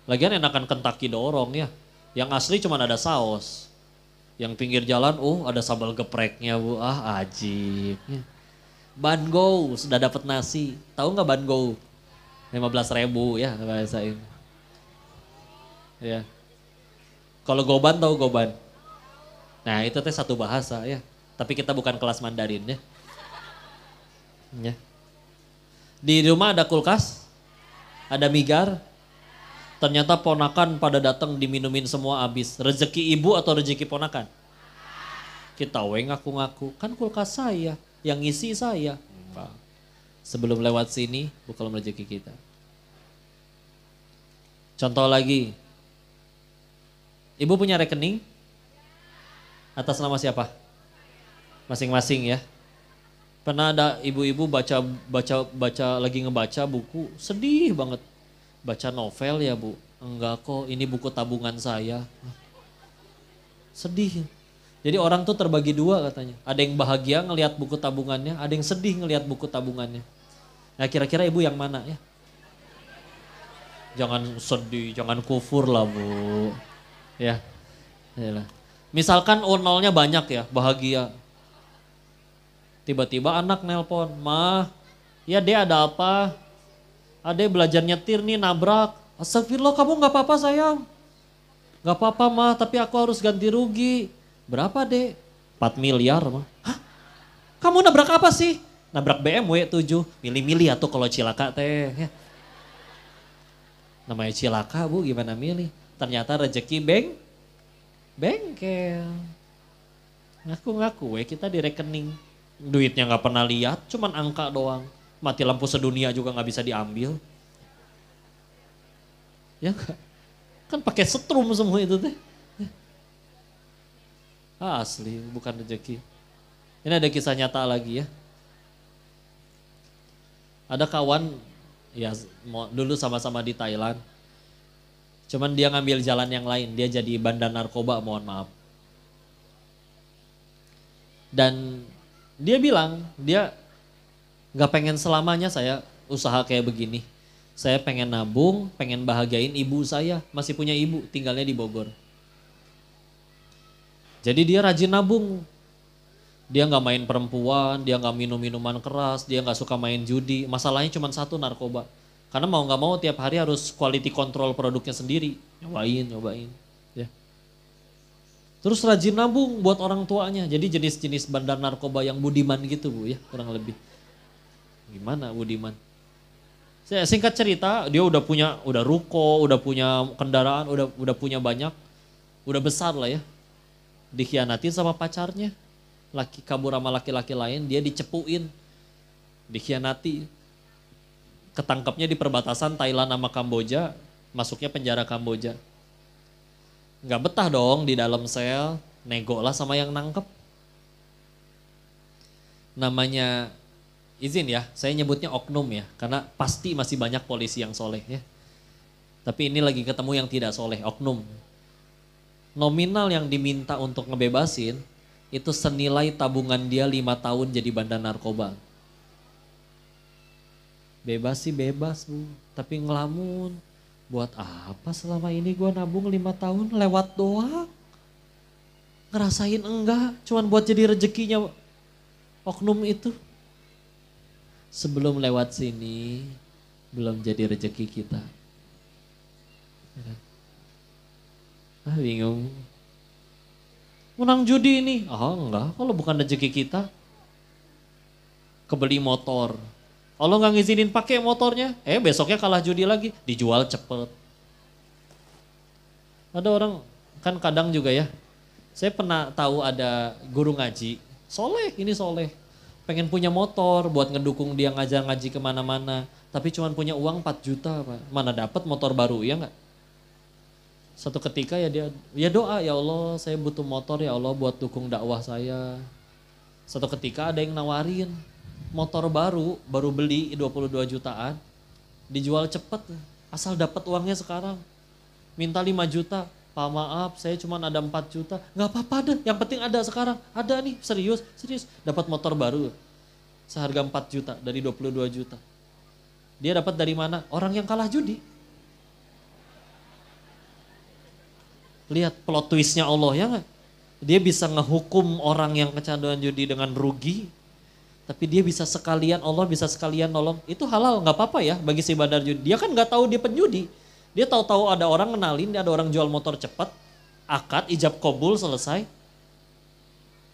Speaker 1: Lagian enakan Kentucky dorong ya. Yang asli cuma ada saus. Yang pinggir jalan, ada sambal gepreknya Bu. Ah, ajib. Bango, sudah dapat nasi. Tahu nggak bango? 15.000 ya bahasain. Ya. Kalau goban tahu goban? Nah itu teh satu bahasa ya. Tapi kita bukan kelas Mandarin ya. Ya. Di rumah ada kulkas, ada migar. Ternyata ponakan pada datang diminumin semua habis. Rezeki ibu atau rezeki ponakan? Kita ngaku-ngaku, kan kulkas saya, yang ngisi saya. Sebelum lewat sini, bukan rezeki kita. Contoh lagi, ibu punya rekening? Atas nama siapa? Masing-masing ya. Pernah ada ibu-ibu baca lagi ngebaca buku, sedih banget. Baca novel ya Bu? Enggak kok, ini buku tabungan saya. Sedih. Jadi orang tuh terbagi 2 katanya. Ada yang bahagia ngelihat buku tabungannya, ada yang sedih ngelihat buku tabungannya. Nah kira-kira ibu yang mana ya? Jangan sedih, jangan kufur lah Bu. Ya. Yalah. Misalkan nolnya banyak ya, bahagia. Tiba-tiba anak nelpon, "Ma, ya Dek ada apa? Adek belajar nyetir nih nabrak." "Astagfirullah, kamu gak apa-apa sayang." "Gak apa-apa Ma, tapi aku harus ganti rugi." "Berapa Dek?" 4 miliar Ma. "Hah? Kamu nabrak apa sih?" "Nabrak BMW 7. Milih-milih atuh kalau cilaka teh. Ya. Namanya cilaka Bu, gimana milih? Ternyata rezeki bengkel. Ngaku-ngaku kita di rekening. Duitnya gak pernah lihat, cuman angka doang. Mati lampu sedunia juga nggak bisa diambil. Ya kan pakai setrum semua itu teh. Asli bukan rezeki. Ini ada kisah nyata lagi ya. Ada kawan ya dulu sama-sama di Thailand. Cuman dia ngambil jalan yang lain, dia jadi bandar narkoba, mohon maaf. Dan dia bilang, dia Gak pengen selamanya saya usaha kayak begini. Saya pengen nabung, pengen bahagiain ibu saya. Masih punya ibu, tinggalnya di Bogor. Jadi dia rajin nabung. Dia gak main perempuan, dia gak minum minuman keras, dia gak suka main judi. Masalahnya cuma satu, narkoba. Karena mau gak mau tiap hari harus quality control produknya sendiri. Nyobain. Ya. Terus rajin nabung buat orang tuanya. Jadi jenis-jenis bandar narkoba yang budiman gitu Bu ya, kurang lebih. Gimana budiman? Saya singkat cerita, dia udah ruko, udah punya kendaraan, udah punya banyak. Udah besar lah ya. Dikhianatin sama pacarnya. Kabur sama laki-laki lain, dia dicepuin. Dikhianati. Ketangkepnya di perbatasan Thailand sama Kamboja, masuknya penjara Kamboja. Nggak betah dong di dalam sel, nego lah sama yang nangkep. Namanya, izin ya, saya nyebutnya oknum ya, karena pasti masih banyak polisi yang soleh ya. Tapi ini lagi ketemu yang tidak soleh, oknum. Nominal yang diminta untuk ngebebasin, itu senilai tabungan dia 5 tahun jadi bandar narkoba. Bebas sih bebas Bu, tapi ngelamun. Buat apa selama ini gue nabung 5 tahun lewat doang. Ngerasain enggak, cuman buat jadi rezekinya oknum itu. Sebelum lewat sini, belum jadi rezeki kita. Bingung. Menang judi ini, enggak, kalau bukan rezeki kita. Kebeli motor, Allah nggak ngizinin pakai motornya, besoknya kalah judi lagi, dijual cepet. Ada orang, kan kadang juga ya, saya pernah tahu ada guru ngaji, soleh, pengen punya motor buat ngedukung dia ngajar ngaji kemana-mana, tapi cuma punya uang 4 juta, Pak. Mana dapat motor baru, ya nggak? Satu ketika ya dia doa, ya Allah saya butuh motor ya Allah buat dukung dakwah saya. Satu ketika ada yang nawarin motor baru beli 22 jutaan, dijual cepet, asal dapat uangnya sekarang. Minta 5 juta, Pak maaf saya cuma ada 4 juta, nggak apa-apa deh, yang penting ada sekarang, ada nih, serius, dapat motor baru seharga 4 juta dari 22 juta. Dia dapat dari mana? Orang yang kalah judi. Lihat plot twistnya Allah ya nggak? Dia bisa ngehukum orang yang kecanduan judi dengan rugi, tapi dia bisa sekalian, Allah bisa sekalian nolong. Itu halal, nggak apa-apa ya bagi si bandar judi. Dia kan nggak tahu dia penjudi. Dia tahu-tahu ada orang kenalin, ada orang jual motor cepat, akad, ijab kabul selesai.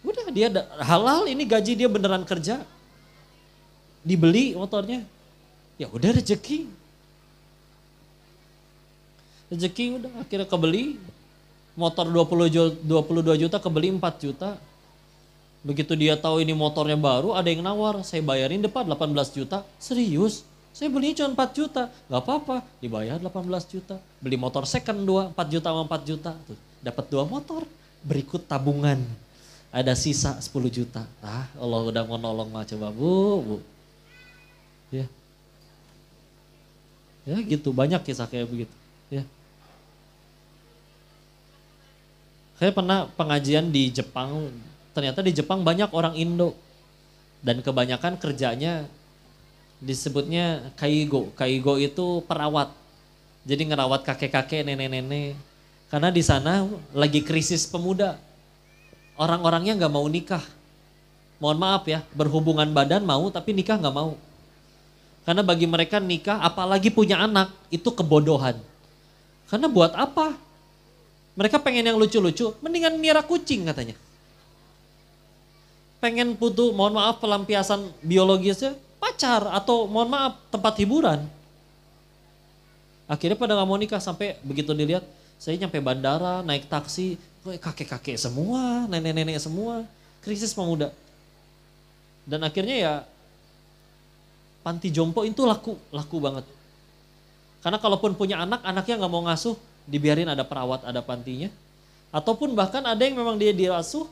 Speaker 1: Udah dia halal, ini gaji dia beneran kerja. Dibeli motornya, ya udah rezeki. Rezeki udah akhirnya kebeli. Motor 22 juta kebeli 4 juta. Begitu dia tahu ini motornya baru, ada yang nawar, saya bayarin depan 18 juta. Serius? Saya belinya cuma 4 juta. Gak apa-apa, dibayar 18 juta. Beli motor second 4 juta sama 4 juta. Tuh, dapat 2 motor, berikut tabungan. Ada sisa 10 juta. Allah udah mau nolong mah, coba Bu. Ya. Ya gitu, banyak kisah kayak begitu. Ya. Saya pernah pengajian di Jepang, ternyata di Jepang banyak orang Indo. Dan kebanyakan kerjanya disebutnya kaigo. Kaigo itu perawat. Jadi ngerawat kakek-kakek, nenek-nenek. Karena di sana lagi krisis pemuda. Orang-orangnya gak mau nikah. Mohon maaf ya, berhubungan badan mau tapi nikah gak mau. Karena bagi mereka nikah apalagi punya anak itu kebodohan. Karena buat apa? Mereka pengen yang lucu-lucu, mendingan miara kucing katanya. Pengen putu, mohon maaf pelampiasan biologisnya, pacar atau mohon maaf tempat hiburan. Akhirnya pada gak mau nikah sampai begitu dilihat, saya nyampe bandara, naik taksi, kakek-kakek semua, nenek-nenek semua, krisis pemuda. Dan akhirnya ya panti jompo itu laku banget. Karena kalaupun punya anak, anaknya gak mau ngasuh, dibiarin ada perawat, ada pantinya. Ataupun bahkan ada yang memang dia dirasuh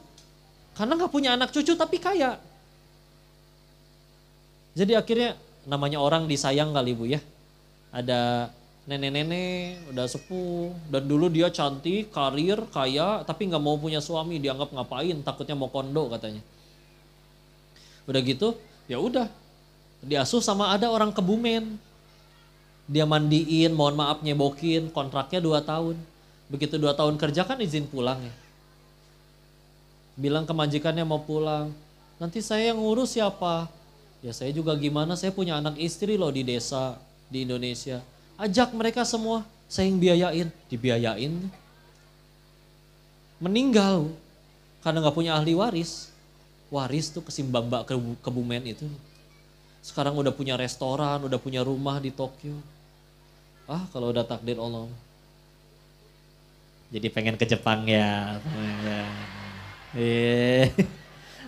Speaker 1: karena gak punya anak cucu tapi kaya. Jadi akhirnya namanya orang disayang kali Bu ya. Ada nenek-nenek, udah sepuh, dan dulu dia cantik, karir, kaya, tapi gak mau punya suami, dianggap ngapain, takutnya mau kondo katanya. Udah gitu, ya udah Diasuh sama ada orang Kebumen. Dia mandiin, mohon maaf nyebokin, kontraknya 2 tahun. Begitu 2 tahun kerja kan izin pulang ya. Bilang ke majikannya mau pulang. Nanti saya yang ngurus siapa? Ya saya juga gimana, saya punya anak istri loh di desa, di Indonesia. Ajak mereka semua, saya yang biayain. Dibiayain. Meninggal karena gak punya ahli waris. Waris tuh kesimbang-mbak Kebumen itu. Sekarang udah punya restoran, udah punya rumah di Tokyo. Kalau udah takdir Allah. Jadi pengen ke Jepang ya.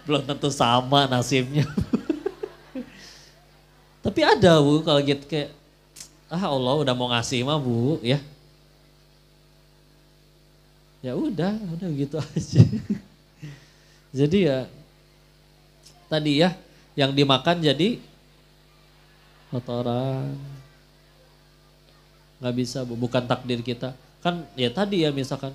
Speaker 1: Belum tentu sama nasibnya. Tapi ada Bu, kalau gitu kayak, Allah udah mau ngasih mah Bu, ya. Ya udah gitu aja. Jadi ya, tadi ya, yang dimakan jadi kotoran. Nggak bisa Bu, bukan takdir kita. Kan ya tadi ya misalkan,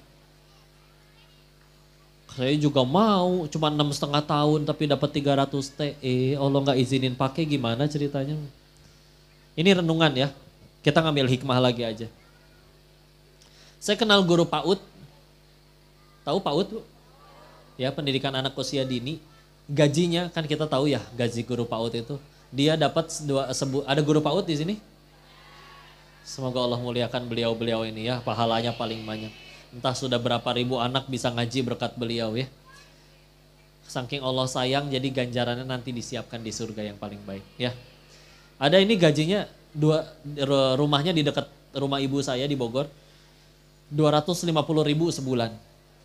Speaker 1: saya juga mau cuma 6,5 tahun tapi dapat 300 T. Allah nggak izinin pakai, gimana ceritanya? Ini renungan ya, kita ngambil hikmah lagi aja. Saya kenal guru PAUD, tahu PAUD Bu? Ya, pendidikan anak usia dini. Gajinya kan kita tahu ya, gaji guru PAUD itu. Dia dapat ada guru PAUD di sini? Semoga Allah muliakan beliau-beliau ini ya, pahalanya paling banyak. Entah sudah berapa ribu anak bisa ngaji berkat beliau ya. Saking Allah sayang, jadi ganjarannya nanti disiapkan di surga yang paling baik ya. Ada ini gajinya, rumahnya di dekat rumah ibu saya di Bogor, 250.000 sebulan.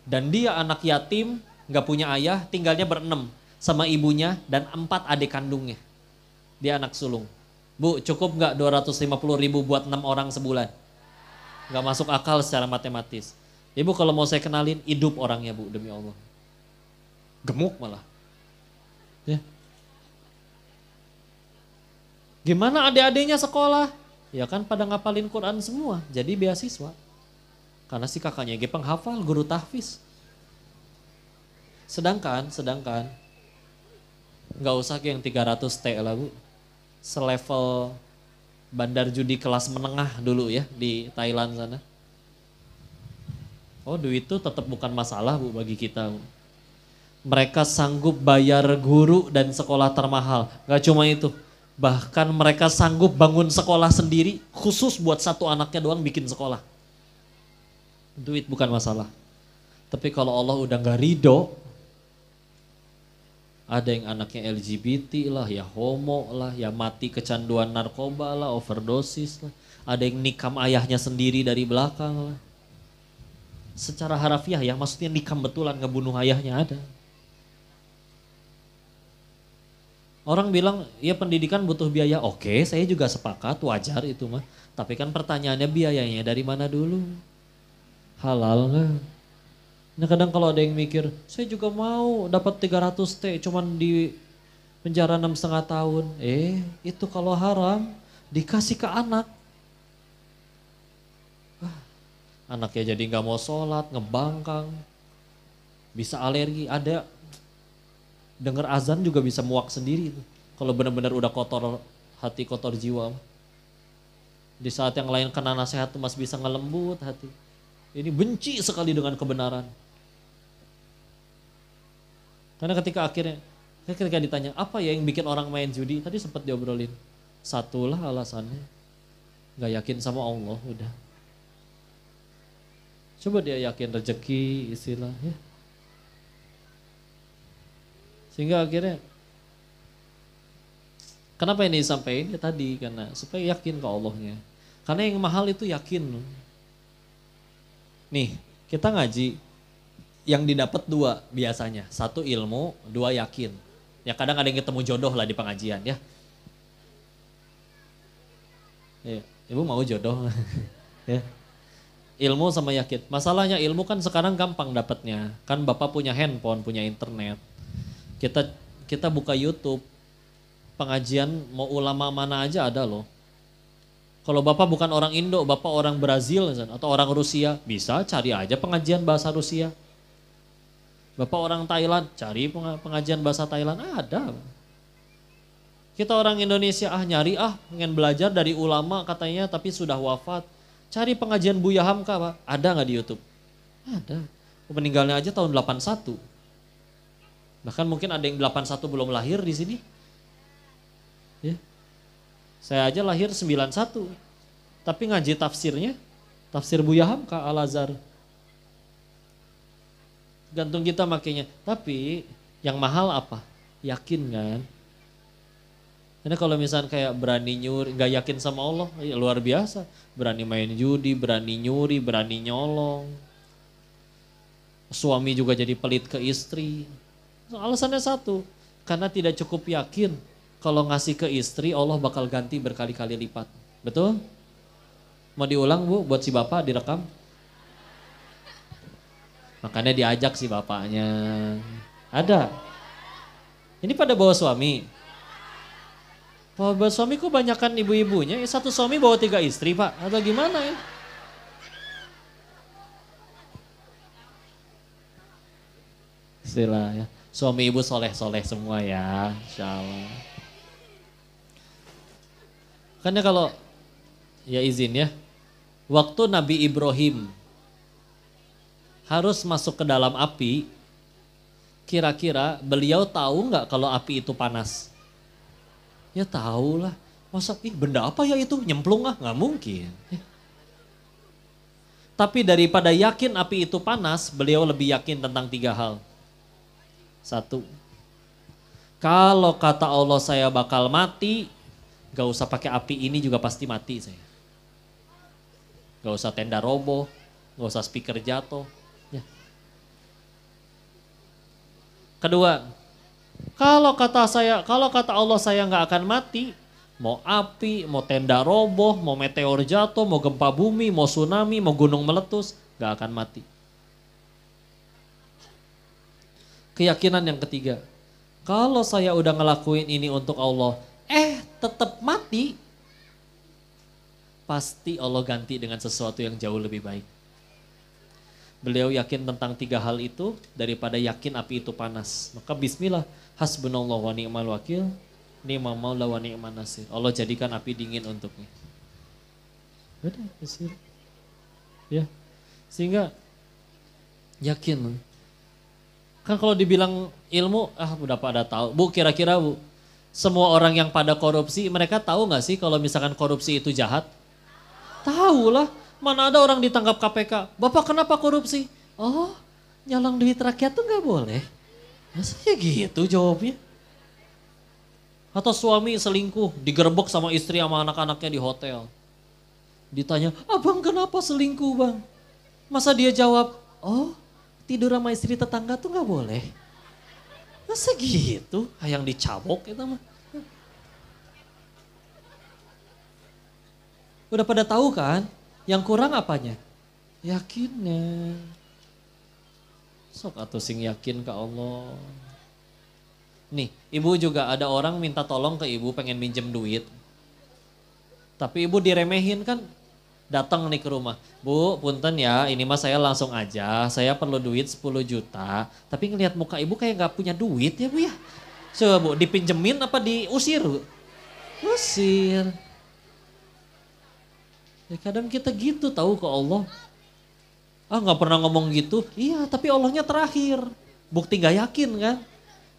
Speaker 1: Dan dia anak yatim, gak punya ayah, tinggalnya berenam sama ibunya dan 4 adik kandungnya. Dia anak sulung. Bu, cukup gak 250.000 buat 6 orang sebulan? Gak masuk akal secara matematis. Ibu kalau mau saya kenalin, hidup orangnya Bu, demi Allah. Gemuk malah. Ya. Gimana adik-adiknya sekolah? Ya kan pada ngapalin Quran semua, jadi beasiswa. Karena si kakaknya ge penghafal, guru tahfiz. Sedangkan nggak usah yang 300 T lah Bu. Selevel bandar judi kelas menengah dulu ya di Thailand sana. Duit itu tetap bukan masalah Bu bagi kita Bu. Mereka sanggup bayar guru dan sekolah termahal. Gak cuma itu, bahkan mereka sanggup bangun sekolah sendiri khusus buat satu anaknya doang bikin sekolah. Duit bukan masalah. Tapi kalau Allah udah gak ridho, ada yang anaknya LGBT lah, ya homo lah, ya mati kecanduan narkoba lah, overdosis lah. Ada yang nikam ayahnya sendiri dari belakang lah. Secara harafiah ya, maksudnya nikam betulan ngebunuh ayahnya ada. Orang bilang, ya pendidikan butuh biaya. Oke, saya juga sepakat, wajar itu mah. Tapi kan pertanyaannya biayanya dari mana dulu? Halal nggak? Nah kadang kalau ada yang mikir, saya juga mau dapat 300 T cuman di penjara 6,5 tahun. Itu kalau haram dikasih ke anak. Anaknya jadi nggak mau sholat, ngebangkang, bisa alergi. Ada dengar azan juga bisa muak sendiri. Kalau benar-benar udah kotor hati, kotor jiwa. Di saat yang lain kena nasihat tuh masih bisa ngelembut hati. Ini benci sekali dengan kebenaran. Karena ketika ditanya apa ya yang bikin orang main judi, tadi sempat diobrolin. Satulah alasannya, gak yakin sama Allah udah. Coba dia yakin rezeki istilahnya. Sehingga akhirnya, kenapa ini disampaikan? Ya tadi, karena supaya yakin ke Allahnya. Karena yang mahal itu yakin. Nih, kita ngaji, yang didapat 2 biasanya. 1 ilmu, 2 yakin. Ya kadang ada yang ketemu jodoh lah di pengajian ya. Ibu mau jodoh. Ya. Ilmu sama yakin. Masalahnya ilmu kan sekarang gampang dapatnya. Kan Bapak punya handphone, punya internet. Kita buka YouTube. Pengajian mau ulama mana aja ada loh. Kalau Bapak bukan orang Indo, Bapak orang Brazil atau orang Rusia, bisa cari aja pengajian bahasa Rusia. Bapak orang Thailand, cari pengajian bahasa Thailand, ada. Kita orang Indonesia nyari pengen belajar dari ulama katanya tapi sudah wafat. Cari pengajian Buya Hamka Pak. Ada nggak di YouTube? Ada. Meninggalnya aja tahun 81. Bahkan mungkin ada yang 81 belum lahir di sini. Ya. Saya aja lahir 91. Tapi ngaji tafsirnya, tafsir Buya Hamka Al-Azhar. Gantung kita makanya. Tapi yang mahal apa? Yakin kan? Karena kalau misalnya kayak berani nyuri, gak yakin sama Allah, ya luar biasa. Berani main judi, berani nyuri, berani nyolong. Suami juga jadi pelit ke istri. Alasannya satu, karena tidak cukup yakin kalau ngasih ke istri Allah bakal ganti berkali-kali lipat. Betul? Mau diulang Bu, buat si bapak direkam? Makanya diajak si bapaknya. Ada. Ini pada bawa suami. Bawa suami kok banyakan ibu-ibunya? Satu suami bawa 3 istri Pak? Atau gimana ya? Istilah ya. Suami ibu soleh-soleh semua ya. Insya Allah. Karena kalau, ya izin ya. Waktu Nabi Ibrahim harus masuk ke dalam api, kira-kira beliau tahu nggak kalau api itu panas? Ya tahu lah. Masa benda apa ya itu? Nyemplung nggak mungkin. Tapi daripada yakin api itu panas, beliau lebih yakin tentang 3 hal. 1, kalau kata Allah saya bakal mati, gak usah pakai api ini juga pasti mati saya. Gak usah tenda roboh, gak usah speaker jatuh. Ya. Kedua, kalau kata Allah saya gak akan mati, mau api, mau tenda roboh, mau meteor jatuh, mau gempa bumi, mau tsunami, mau gunung meletus, gak akan mati. Keyakinan yang ketiga, kalau saya udah ngelakuin ini untuk Allah, tetap mati, pasti Allah ganti dengan sesuatu yang jauh lebih baik. Beliau yakin tentang 3 hal itu daripada yakin api itu panas. Maka bismillah, hasbunallah wa ni'mal wakil, ni'mal maula wa ni'man nasir. Allah jadikan api dingin untuknya. Udah, ya. Sehingga yakin. Kan kalau dibilang ilmu, udah pada tahu. Bu, kira-kira Bu, semua orang yang pada korupsi, mereka tahu nggak sih kalau misalkan korupsi itu jahat? Tahu lah, mana ada orang ditangkap KPK. Bapak kenapa korupsi? Oh, nyolong duit rakyat tuh nggak boleh. Masa ya gitu jawabnya? Atau suami selingkuh, digerebek sama istri sama anak-anaknya di hotel. Ditanya, abang kenapa selingkuh bang? Masa dia jawab, tidur sama istri tetangga tuh gak boleh. Masa gitu? Yang dicabok itu mah. Udah pada tahu kan? Yang kurang apanya? Yakinnya. Sok atuh sing yakin ke Allah. Nih, ibu juga ada orang minta tolong ke ibu pengen minjem duit. Tapi ibu diremehin kan? Datang nih ke rumah, Bu, punten ya, ini mah saya langsung aja, saya perlu duit 10 juta, tapi ngelihat muka ibu kayak gak punya duit ya Bu ya. Coba Bu, dipinjemin apa diusir Bu? Usir. Ya kadang kita gitu tahu ke Allah. Gak pernah ngomong gitu, iya tapi Allahnya terakhir. Bukti gak yakin kan?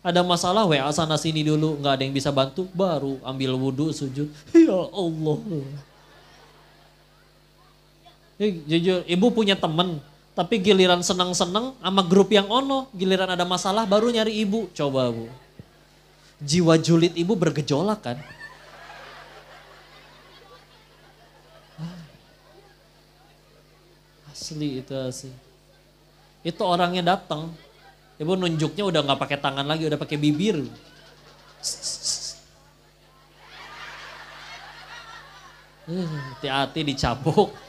Speaker 1: Ada masalah WA sana sini dulu, gak ada yang bisa bantu, baru ambil wudhu sujud. Ya Allah. Jujur, ibu punya temen, tapi giliran senang-senang sama grup yang ono, giliran ada masalah baru nyari ibu. Coba Bu, jiwa julid ibu bergejolak kan? Asli itu asli. Itu orangnya datang, ibu nunjuknya udah nggak pakai tangan lagi, udah pakai bibir. Hati-hati dicabuk.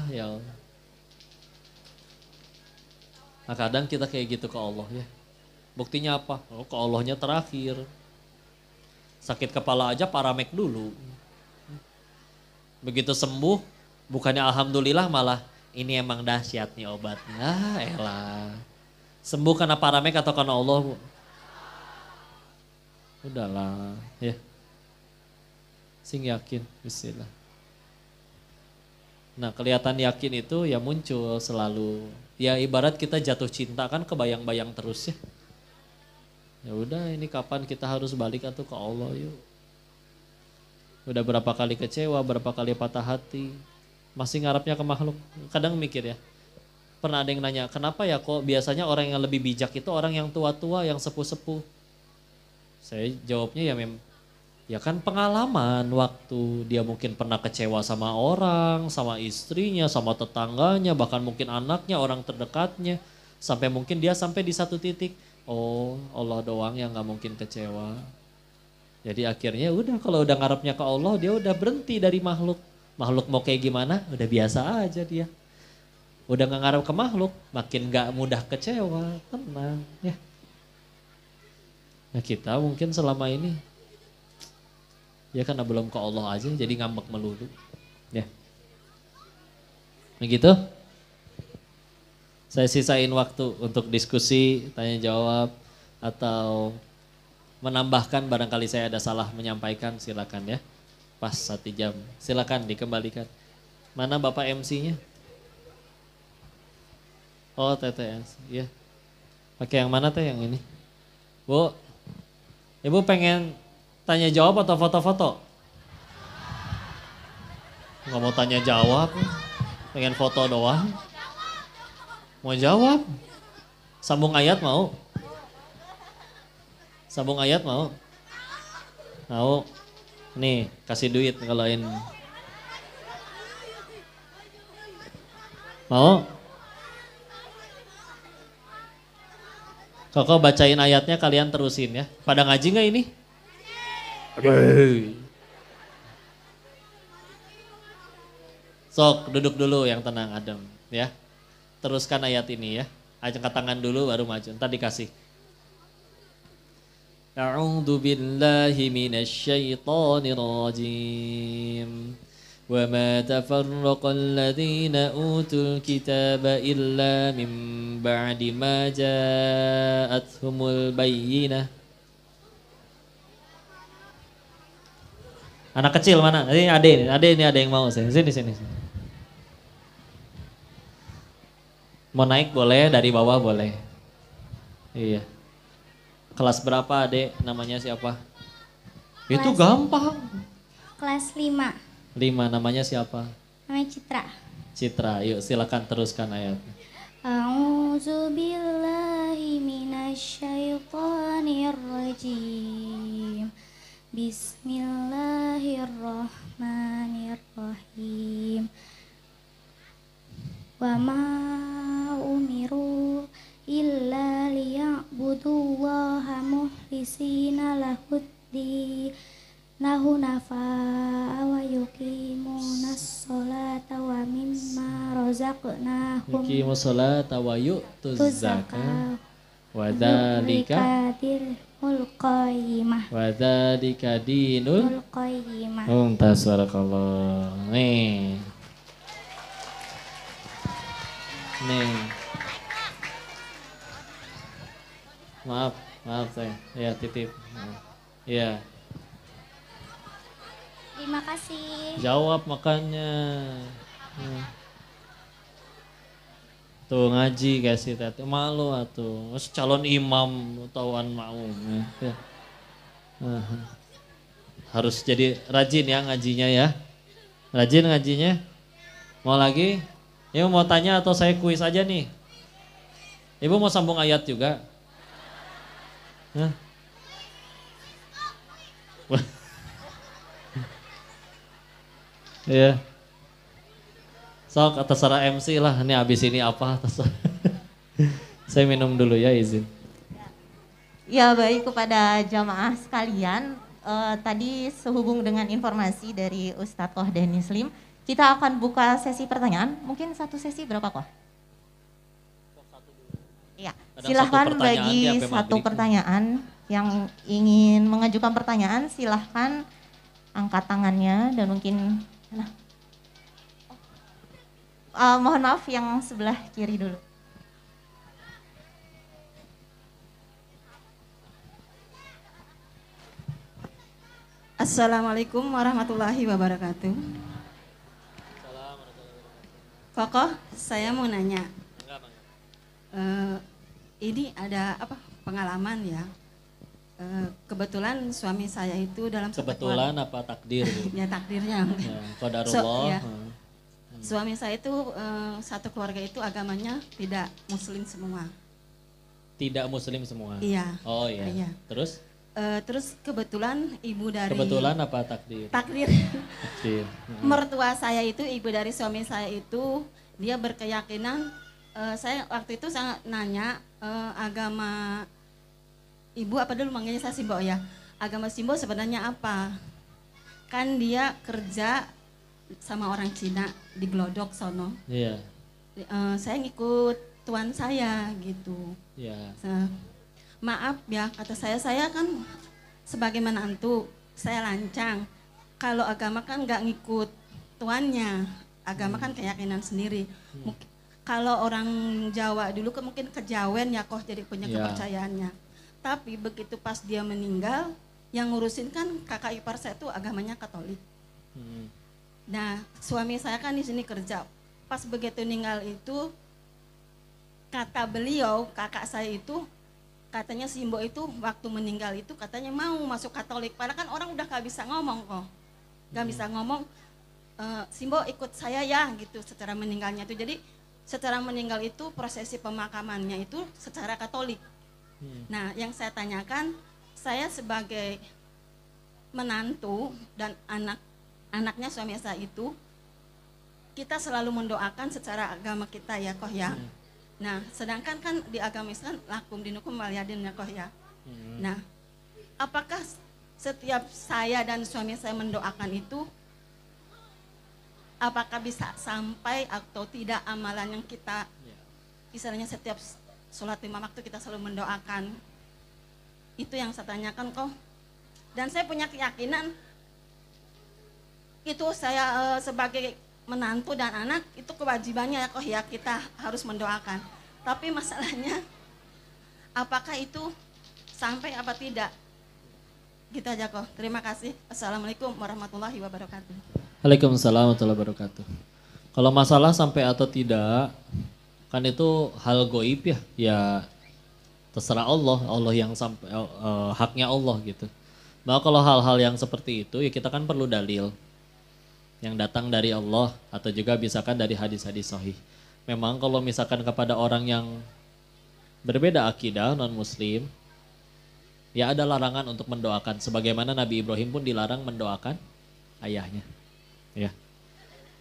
Speaker 1: Ya Allah. Nah kadang kita kayak gitu ke Allah ya. Buktinya apa? Ke Allahnya terakhir. Sakit kepala aja paramek dulu. Begitu sembuh, bukannya alhamdulillah malah ini emang dahsyat nih obatnya. Elah. Sembuh karena paramek atau karena Allah Bu? Udahlah, ya. Sing yakin, bismillah. Nah, kelihatan yakin itu ya muncul selalu. Ya ibarat kita jatuh cinta kan kebayang-bayang terus ya. Ya udah, ini kapan kita harus balik atau ke Allah yuk. Udah berapa kali kecewa, berapa kali patah hati. Masih ngarapnya ke makhluk. Kadang mikir ya. Pernah ada yang nanya, kenapa ya kok biasanya orang yang lebih bijak itu orang yang tua-tua, yang sepuh-sepuh. Saya jawabnya ya kan pengalaman waktu dia mungkin pernah kecewa sama orang, sama istrinya, sama tetangganya, bahkan mungkin anaknya, orang terdekatnya. Sampai mungkin dia sampai di satu titik, oh Allah doang yang gak mungkin kecewa. Jadi akhirnya udah kalau udah ngarepnya ke Allah dia udah berhenti dari makhluk. Makhluk mau kayak gimana udah biasa aja dia. Udah gak ngarep ke makhluk makin gak mudah kecewa, tenang ya. Nah kita mungkin selama ini ya karena belum ke Allah aja jadi ngambek melulu. Ya. Begitu? Saya sisain waktu untuk diskusi, tanya jawab atau menambahkan barangkali saya ada salah menyampaikan silakan ya. Pas 1 jam. Silakan dikembalikan. Mana Bapak MC-nya? Oh, TTS. Iya. Pakai yang mana teh yang ini? Bu. Ibu pengen tanya jawab atau foto-foto? Nggak mau tanya jawab, pengen foto doang. Mau jawab? Sambung ayat mau? Sambung ayat mau? Mau? Nih, kasih duit kalau ini. Mau? Koko bacain ayatnya kalian terusin ya. Pada ngaji nggak ini? Sok duduk dulu yang tenang adem ya. Teruskan ayat ini ya. Angkat tangan dulu baru maju. Ntar dikasih. A'udzu billahi minasyaitonir rajim. Wa ma tafarraqal ladzina utul kitaba illa min ba'di ma ja'atuhumul bayyinah. Anak kecil mana? Ini ada yang mau saya. Sini. Mau naik boleh, dari bawah boleh. Iya. Kelas berapa adek? Namanya siapa? Itu gampang.
Speaker 3: Kelas 5.
Speaker 1: 5, namanya siapa?
Speaker 3: Namanya Citra.
Speaker 1: Citra, yuk silakan teruskan ayatnya.
Speaker 3: A'udzu billahi minasyaitonir rajim. Bismillahirrahmanirrahim. Wa ma umiru illa liya'budullaha mukhlisina lahu nafa'a wa yuqimunas sholata wa mimma razaqnahum
Speaker 1: Yuqimus sholata wa yu'tuz zakata wa dzalika dinul
Speaker 3: qayyimah.
Speaker 1: Mumtaz barakallah. Nih. Maaf saya. Ya titip. Ya.
Speaker 3: Terima kasih.
Speaker 1: Jawab makanya. Tuh ngaji kasih tete malu atuh. Mas calon imam tawan mau. Ya. Harus jadi rajin ya ngajinya ya. Rajin ngajinya. Mau lagi? Ibu mau tanya atau saya kuis aja nih? Ibu mau sambung ayat juga? Hah? Iya. Sok terserah MC lah, ini abis ini apa terserah. Saya minum dulu ya, izin.
Speaker 4: Ya baik, kepada jamaah sekalian, tadi sehubung dengan informasi dari Ustadz Qohdani Muslim, kita akan buka sesi pertanyaan. Mungkin satu sesi berapa kok? Ya, silahkan bagi satu pertanyaan yang ingin mengajukan pertanyaan, silahkan angkat tangannya dan mungkin mohon maaf yang sebelah kiri dulu.
Speaker 5: Assalamualaikum warahmatullahi wabarakatuh. Kokoh, saya mau nanya. Ini ada apa pengalaman ya? Kebetulan suami saya itu dalam
Speaker 1: Kebetulan apa takdir?
Speaker 5: ya takdirnya.
Speaker 1: Ya, qadarullah.
Speaker 5: Ya. Suami saya itu satu keluarga itu agamanya tidak muslim semua.
Speaker 1: Tidak muslim semua?
Speaker 5: Iya.
Speaker 1: Oh iya.
Speaker 5: Iya.
Speaker 1: Terus?
Speaker 5: Terus kebetulan ibu dari...
Speaker 1: Kebetulan apa takdir?
Speaker 5: Takdir.
Speaker 1: Takdir.
Speaker 5: Mertua saya itu, ibu dari suami saya itu, dia berkeyakinan, saya waktu itu sangat nanya agama ibu apa dulu manggilnya saya Simbo ya. Agama Simbo sebenarnya apa? Kan dia kerja sama orang Cina di Glodok sono.
Speaker 1: Iya.
Speaker 5: Saya ngikut tuan saya gitu.
Speaker 1: Iya.
Speaker 5: Maaf ya, kata saya kan sebagai menantu, saya lancang. Kalau agama kan nggak ngikut tuannya, agama kan keyakinan sendiri. Kalau orang Jawa dulu kan mungkin kejawen ya kok jadi punya kepercayaannya. Tapi begitu pas dia meninggal, yang ngurusin kan kakak ipar saya itu agamanya Katolik. Nah, suami saya kan di sini kerja. Pas begitu meninggal itu, kata beliau, kakak saya itu, katanya Simbo itu waktu meninggal itu katanya mau masuk Katolik. Padahal kan orang udah gak bisa ngomong kok. Gak bisa ngomong, Simbo ikut saya ya gitu secara meninggalnya itu. Jadi secara meninggal itu prosesi pemakamannya itu secara Katolik. Nah, yang saya tanyakan, saya sebagai menantu dan anaknya suami saya itu, kita selalu mendoakan secara agama kita ya kok ya. Nah, sedangkan kan di agama Islam lakum dinukum waliyadin ya kok ya. Nah, apakah setiap saya dan suami saya mendoakan itu, apakah bisa sampai atau tidak amalan yang kita, misalnya setiap sholat 5 waktu kita selalu mendoakan. Itu yang saya tanyakan kok. Dan saya punya keyakinan, itu saya sebagai menantu dan anak itu kewajibannya ya kok ya, kita harus mendoakan. Tapi masalahnya apakah itu sampai apa tidak? Gitu aja kok. Terima kasih. Assalamualaikum warahmatullahi wabarakatuh.
Speaker 1: Waalaikumsalam warahmatullahi wabarakatuh. Kalau masalah sampai atau tidak, kan itu hal goib ya. Ya terserah Allah, Allah yang sampai haknya Allah gitu. Maka kalau hal-hal yang seperti itu ya kita kan perlu dalil yang datang dari Allah atau juga misalkan dari hadis-hadis sahih. Memang kalau misalkan kepada orang yang berbeda akidah non muslim, ya ada larangan untuk mendoakan. Sebagaimana Nabi Ibrahim pun dilarang mendoakan ayahnya. Ya.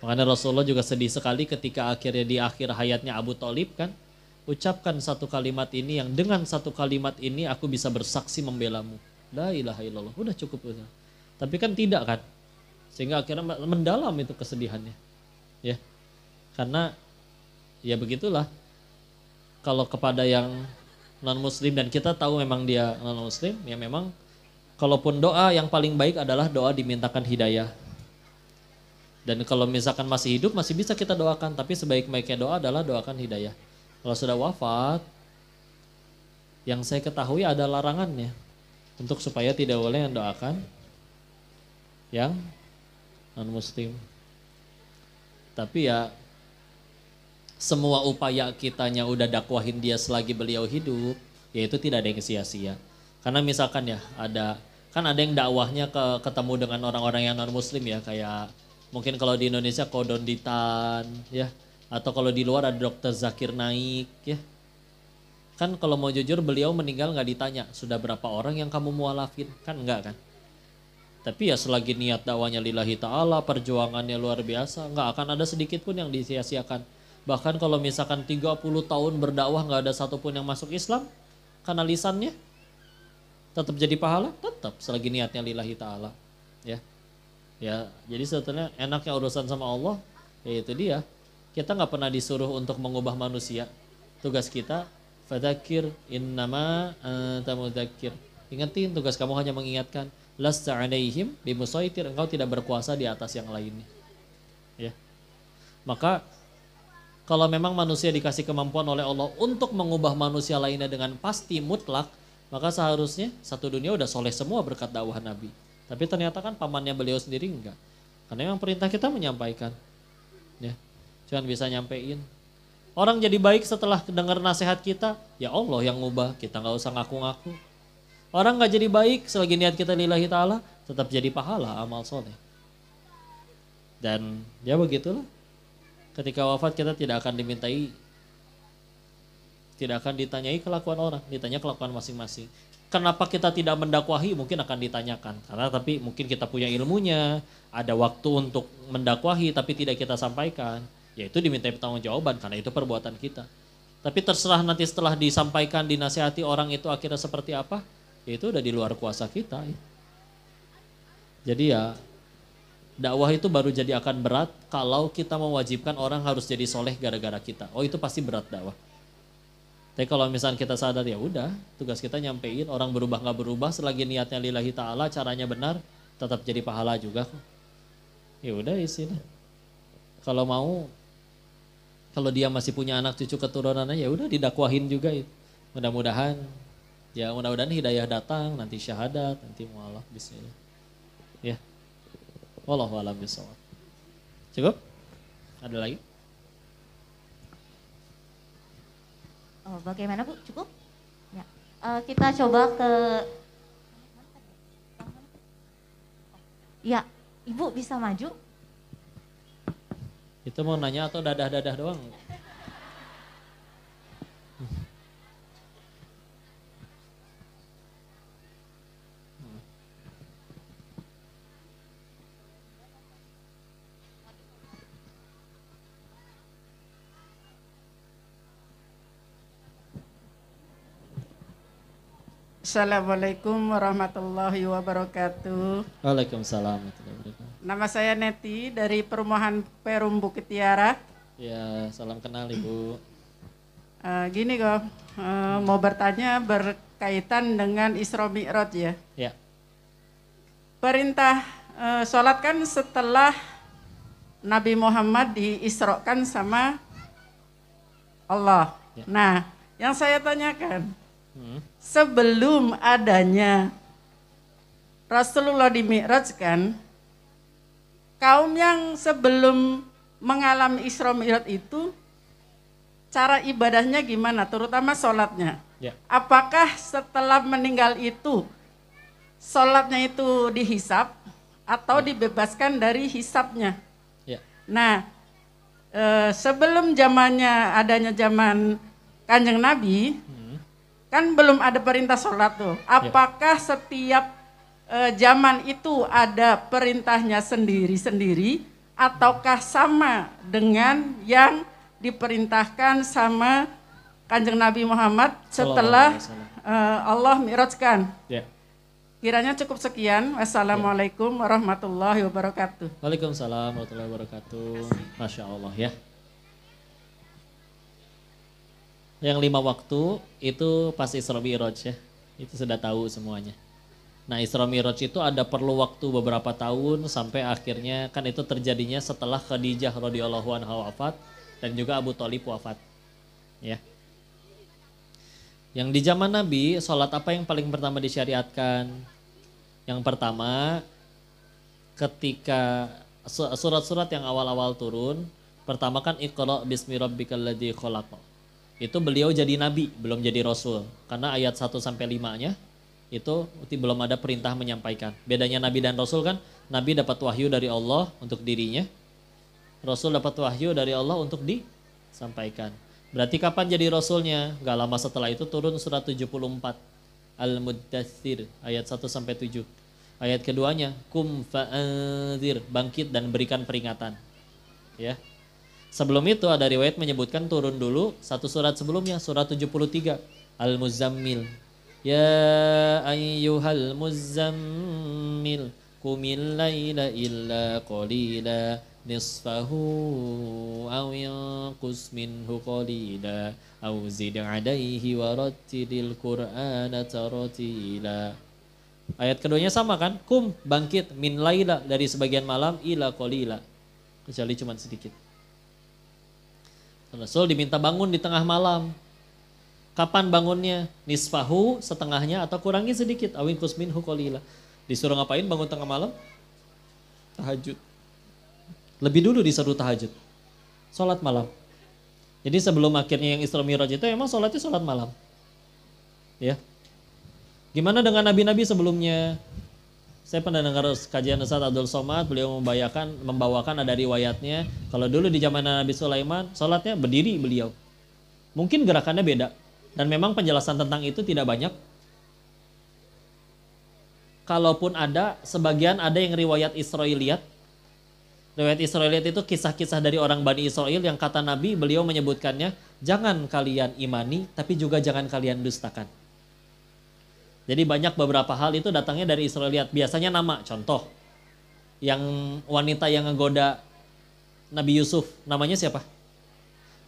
Speaker 1: Makanya Rasulullah juga sedih sekali ketika akhirnya di akhir hayatnya Abu Thalib kan, ucapkan satu kalimat ini yang dengan satu kalimat ini aku bisa bersaksi membelamu. La ilaha illallah. Udah cukup. Udah. Tapi kan tidak kan. Sehingga akhirnya mendalam itu kesedihannya. Ya. Karena ya begitulah. Kalau kepada yang non muslim dan kita tahu memang dia non muslim, ya memang kalaupun doa yang paling baik adalah doa dimintakan hidayah. Dan kalau misalkan masih hidup masih bisa kita doakan, tapi sebaik-baiknya doa adalah doakan hidayah. Kalau sudah wafat, yang saya ketahui ada larangannya untuk supaya tidak boleh mendoakan yang non muslim. Tapi ya semua upaya kitanya udah dakwahin dia selagi beliau hidup, ya itu tidak ada yang sia-sia. Karena misalkan ya ada yang dakwahnya ketemu dengan orang-orang yang non muslim ya, kayak mungkin kalau di Indonesia Kodonditan ya, atau kalau di luar ada Dr. Zakir Naik ya. Kan kalau mau jujur beliau meninggal nggak ditanya sudah berapa orang yang kamu mualafin, kan enggak kan. Tapi ya selagi niat dakwanya lillahi ta'ala, perjuangannya luar biasa, nggak akan ada sedikit pun yang disia-siakan. Bahkan kalau misalkan 30 tahun berdakwah nggak ada satupun yang masuk Islam, karena lisannya tetap jadi pahala, tetap selagi niatnya lillahi ta'ala. Ya. Ya, jadi sebetulnya enaknya urusan sama Allah, ya itu dia. Kita nggak pernah disuruh untuk mengubah manusia. Tugas kita, fadzakir innama anta mudzakir. Ingatin, tugas kamu hanya mengingatkan. Lasta 'alaihim bimusaitir, engkau tidak berkuasa di atas yang lainnya. Ya. Maka kalau memang manusia dikasih kemampuan oleh Allah untuk mengubah manusia lainnya dengan pasti mutlak, maka seharusnya satu dunia udah soleh semua berkat dakwah Nabi. Tapi ternyata kan pamannya beliau sendiri enggak. Karena memang perintah kita menyampaikan. Ya. Cuman bisa nyampein. Orang jadi baik setelah dengar nasihat kita, ya Allah yang ngubah, kita nggak usah ngaku-ngaku. Orang nggak jadi baik selagi niat kita lillahi ta'ala, tetap jadi pahala amal soleh. Dan ya begitulah, ketika wafat kita tidak akan ditanyai kelakuan orang, ditanya kelakuan masing-masing. Kenapa kita tidak mendakwahi mungkin akan ditanyakan, karena tapi mungkin kita punya ilmunya, ada waktu untuk mendakwahi tapi tidak kita sampaikan. Yaitu diminta pertanggungjawaban karena itu perbuatan kita. Tapi terserah nanti setelah disampaikan, dinasihati orang itu akhirnya seperti apa, ya itu udah di luar kuasa kita. Jadi ya dakwah itu baru jadi akan berat kalau kita mewajibkan orang harus jadi soleh gara-gara kita. Oh itu pasti berat dakwah. Tapi kalau misalnya kita sadar ya udah tugas kita nyampein, orang berubah nggak berubah selagi niatnya lillahi ta'ala, caranya benar, tetap jadi pahala juga kok. Ya udah isinya. Kalau dia masih punya anak cucu keturunannya ya udah didakwahin juga itu. Mudah-mudahan hidayah datang, nanti syahadat, nanti mu'alaf bismillah. Ya. Wallahu a'lam bishawab. Cukup? Ada lagi?
Speaker 4: Oh, bagaimana Bu? Cukup? Ya. Kita coba ke ya, Ibu bisa maju?
Speaker 1: Itu mau nanya atau dadah-dadah doang?
Speaker 6: Assalamualaikum warahmatullahi wabarakatuh.
Speaker 1: Waalaikumsalam warahmatullahi wabarakatuh.
Speaker 6: Nama saya Neti dari Perumahan Perum Bukit Tiara.
Speaker 1: Ya, salam kenal Ibu.
Speaker 6: Gini kok, mau bertanya berkaitan dengan Isra Mi'raj ya.
Speaker 1: Ya.
Speaker 6: Perintah sholat kan setelah Nabi Muhammad diisrokan sama Allah.
Speaker 1: Ya.
Speaker 6: Nah, yang saya tanyakan, sebelum adanya Rasulullah dimi'rajkan, kaum yang sebelum mengalami Isra Mi'raj itu cara ibadahnya gimana, terutama sholatnya?
Speaker 1: Ya.
Speaker 6: Apakah setelah meninggal itu sholatnya itu dihisap atau dibebaskan dari hisapnya?
Speaker 1: Ya.
Speaker 6: Nah, sebelum adanya zaman Kanjeng Nabi, kan belum ada perintah sholat tuh. Apakah setiap zaman itu ada perintahnya sendiri-sendiri ataukah sama dengan yang diperintahkan sama Kanjeng Nabi Muhammad setelah Allah mi'rajkan?
Speaker 1: Ya.
Speaker 6: Kiranya cukup sekian. Wassalamualaikum warahmatullahi wabarakatuh.
Speaker 1: Waalaikumsalam warahmatullahi wabarakatuh. Masya Allah ya. Yang 5 waktu itu pas Isra Mi'raj ya. Itu sudah tahu semuanya. Nah Isra Mi'raj itu ada perlu waktu beberapa tahun sampai akhirnya kan itu terjadinya setelah Khadijah radhiyallahu anha wafat dan juga Abu Thalib wafat. Ya. Yang di zaman Nabi, sholat apa yang paling pertama disyariatkan? Yang pertama, ketika surat-surat yang awal-awal turun, pertama kan Iqra bismi rabbikal ladzi khalaq. Itu beliau jadi nabi, belum jadi rasul. Karena ayat 1-5-nya itu belum ada perintah menyampaikan. Bedanya nabi dan rasul kan, nabi dapat wahyu dari Allah untuk dirinya, rasul dapat wahyu dari Allah untuk disampaikan. Berarti kapan jadi rasulnya? Gak lama setelah itu turun surat 74 Al-Muddathir ayat 1-7. Ayat keduanya kum fa'anzir, bangkit dan berikan peringatan. Ya. Sebelum itu ada riwayat menyebutkan turun dulu satu surat sebelumnya, surat 73 Al-Muzammil. Ya ayyuhal muzammil qumil laila illa qalila nisfahu aw yanqus minhu qalila aw zid 'alaihi warattilil qur'ana taratila. Ayat keduanya sama kan? Kum, bangkit, min laila, dari sebagian malam, ila qalila, kecuali cuma sedikit. Rasul diminta bangun di tengah malam. Kapan bangunnya? Nisfahu, setengahnya atau kurangi sedikit, awin kusminhu qalila. Disuruh ngapain bangun tengah malam? Tahajud. Lebih dulu disuruh tahajud. Sholat malam. Jadi sebelum akhirnya yang Isra Mi'raj itu emang sholatnya sholat malam. Ya. Gimana dengan nabi-nabi sebelumnya? Saya pernah dengar kajian Ustaz Abdul Somad, beliau membawakan ada riwayatnya. Kalau dulu di zaman Nabi Sulaiman, sholatnya berdiri beliau. Mungkin gerakannya beda. Dan memang penjelasan tentang itu tidak banyak. Kalaupun ada, sebagian ada yang riwayat Israiliyat. Riwayat Israiliyat itu kisah-kisah dari orang Bani Israel yang kata Nabi, beliau menyebutkannya, jangan kalian imani, tapi juga jangan kalian dustakan. Jadi banyak beberapa hal itu datangnya dari Israiliyat. Biasanya nama, contoh. Yang wanita yang ngegoda Nabi Yusuf, namanya siapa?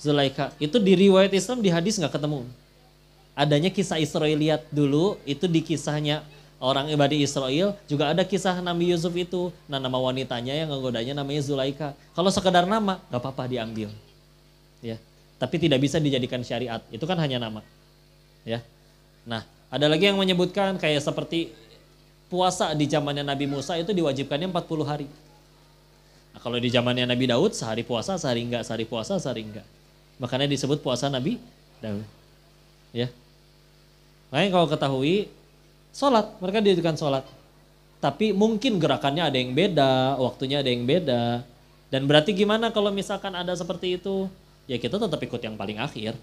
Speaker 1: Zulaikha. Itu di riwayat Islam, di hadis nggak ketemu. Adanya kisah Israiliyat dulu, itu di kisahnya orang Bani Israel, juga ada kisah Nabi Yusuf itu. Nah, nama wanitanya yang ngegodanya namanya Zulaikha. Kalau sekedar nama, nggak apa-apa diambil. Ya. Tapi tidak bisa dijadikan syariat. Itu kan hanya nama. Ya. Nah, ada lagi yang menyebutkan kayak seperti puasa di zamannya Nabi Musa itu diwajibkannya 40 hari. Nah, kalau di zamannya Nabi Daud sehari puasa, sehari enggak, sehari puasa, sehari enggak. Makanya disebut puasa Nabi Daud. Ya. Makanya kalau ketahui sholat, mereka didirikan sholat. Tapi mungkin gerakannya ada yang beda, waktunya ada yang beda. Dan berarti gimana kalau misalkan ada seperti itu? Ya kita tetap ikut yang paling akhir.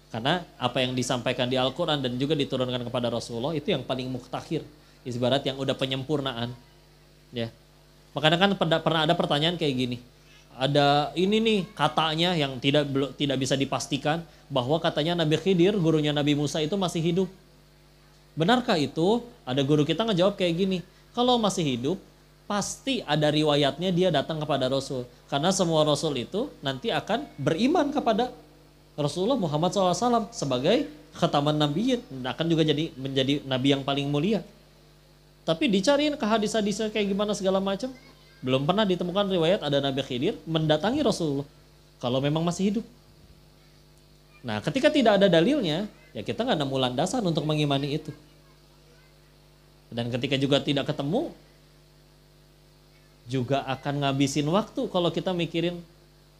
Speaker 1: Karena apa yang disampaikan di Al-Quran dan juga diturunkan kepada Rasulullah itu yang paling muktakhir. Ibarat yang udah penyempurnaan. Ya. Makanya kan pernah ada pertanyaan kayak gini. Ada ini nih katanya yang tidak bisa dipastikan bahwa katanya Nabi Khidir, gurunya Nabi Musa itu masih hidup. Benarkah itu? Ada guru kita ngejawab kayak gini. Kalau masih hidup, pasti ada riwayatnya dia datang kepada Rasul. Karena semua Rasul itu nanti akan beriman kepada Rasulullah Muhammad SAW sebagai khataman nabiyyin, akan juga menjadi nabi yang paling mulia. Tapi dicariin ke hadis-hadisnya kayak gimana segala macam, belum pernah ditemukan riwayat ada Nabi Khidir mendatangi Rasulullah kalau memang masih hidup. Nah, ketika tidak ada dalilnya, ya kita nggak nemu landasan untuk mengimani itu. Dan ketika juga tidak ketemu, juga akan ngabisin waktu kalau kita mikirin.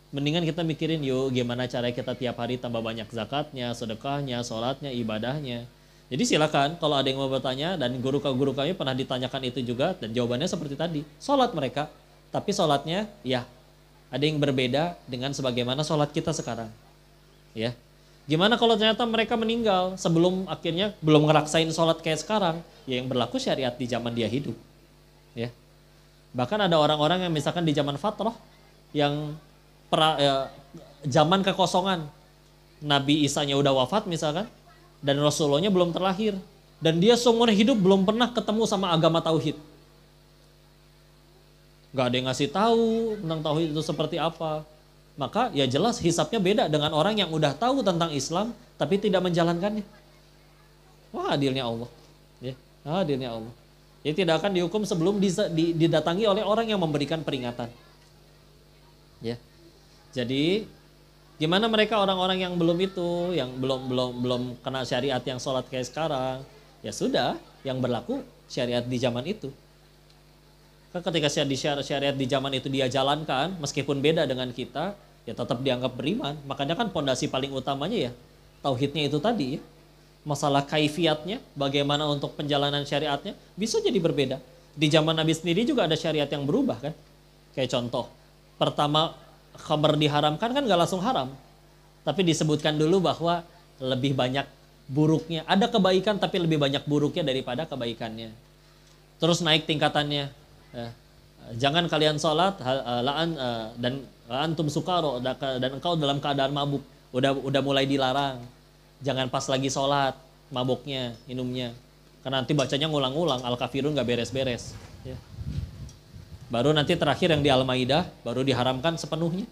Speaker 1: Mendingan kita mikirin yuk gimana cara kita tiap hari tambah banyak zakatnya, sedekahnya, sholatnya, ibadahnya. Jadi silakan kalau ada yang mau bertanya, dan guru kami pernah ditanyakan itu juga, dan jawabannya seperti tadi. Sholat mereka, tapi sholatnya ya ada yang berbeda dengan sebagaimana sholat kita sekarang. Ya. Gimana kalau ternyata mereka meninggal sebelum akhirnya belum ngeraksain sholat kayak sekarang, ya yang berlaku syariat di zaman dia hidup. Ya. Bahkan ada orang-orang yang misalkan di zaman fatrah yang zaman kekosongan, Nabi Isa-nya udah wafat misalkan, dan Rasulullah-nya belum terlahir, dan dia seumur hidup belum pernah ketemu sama agama tauhid. Gak ada yang ngasih tahu tentang tauhid itu seperti apa. Maka ya jelas hisapnya beda dengan orang yang udah tahu tentang Islam tapi tidak menjalankannya. Wah, adilnya Allah. Ya, adilnya Allah. Ya tidak akan dihukum sebelum didatangi oleh orang yang memberikan peringatan. Ya. Jadi gimana mereka orang-orang yang belum itu, yang belum kena syariat yang sholat kayak sekarang, ya sudah, yang berlaku syariat di zaman itu. Kan ketika syariat di zaman itu dia jalankan, meskipun beda dengan kita, ya tetap dianggap beriman. Makanya kan pondasi paling utamanya ya tauhidnya itu tadi ya. Masalah kaifiatnya, bagaimana untuk penjalanan syariatnya, bisa jadi berbeda. Di zaman Nabi sendiri juga ada syariat yang berubah kan. Kayak contoh, pertama khamr diharamkan kan gak langsung haram. Tapi disebutkan dulu bahwa lebih banyak buruknya. Ada kebaikan tapi lebih banyak buruknya daripada kebaikannya. Terus naik tingkatannya. Jangan kalian sholat dan antum sukaro, dan engkau dalam keadaan mabuk. Udah mulai dilarang. Jangan pas lagi sholat mabuknya, minumnya. Karena nanti bacanya ngulang-ngulang, al-kafirun gak beres-beres. Ya. Baru nanti terakhir yang di Al-Maidah baru diharamkan sepenuhnya,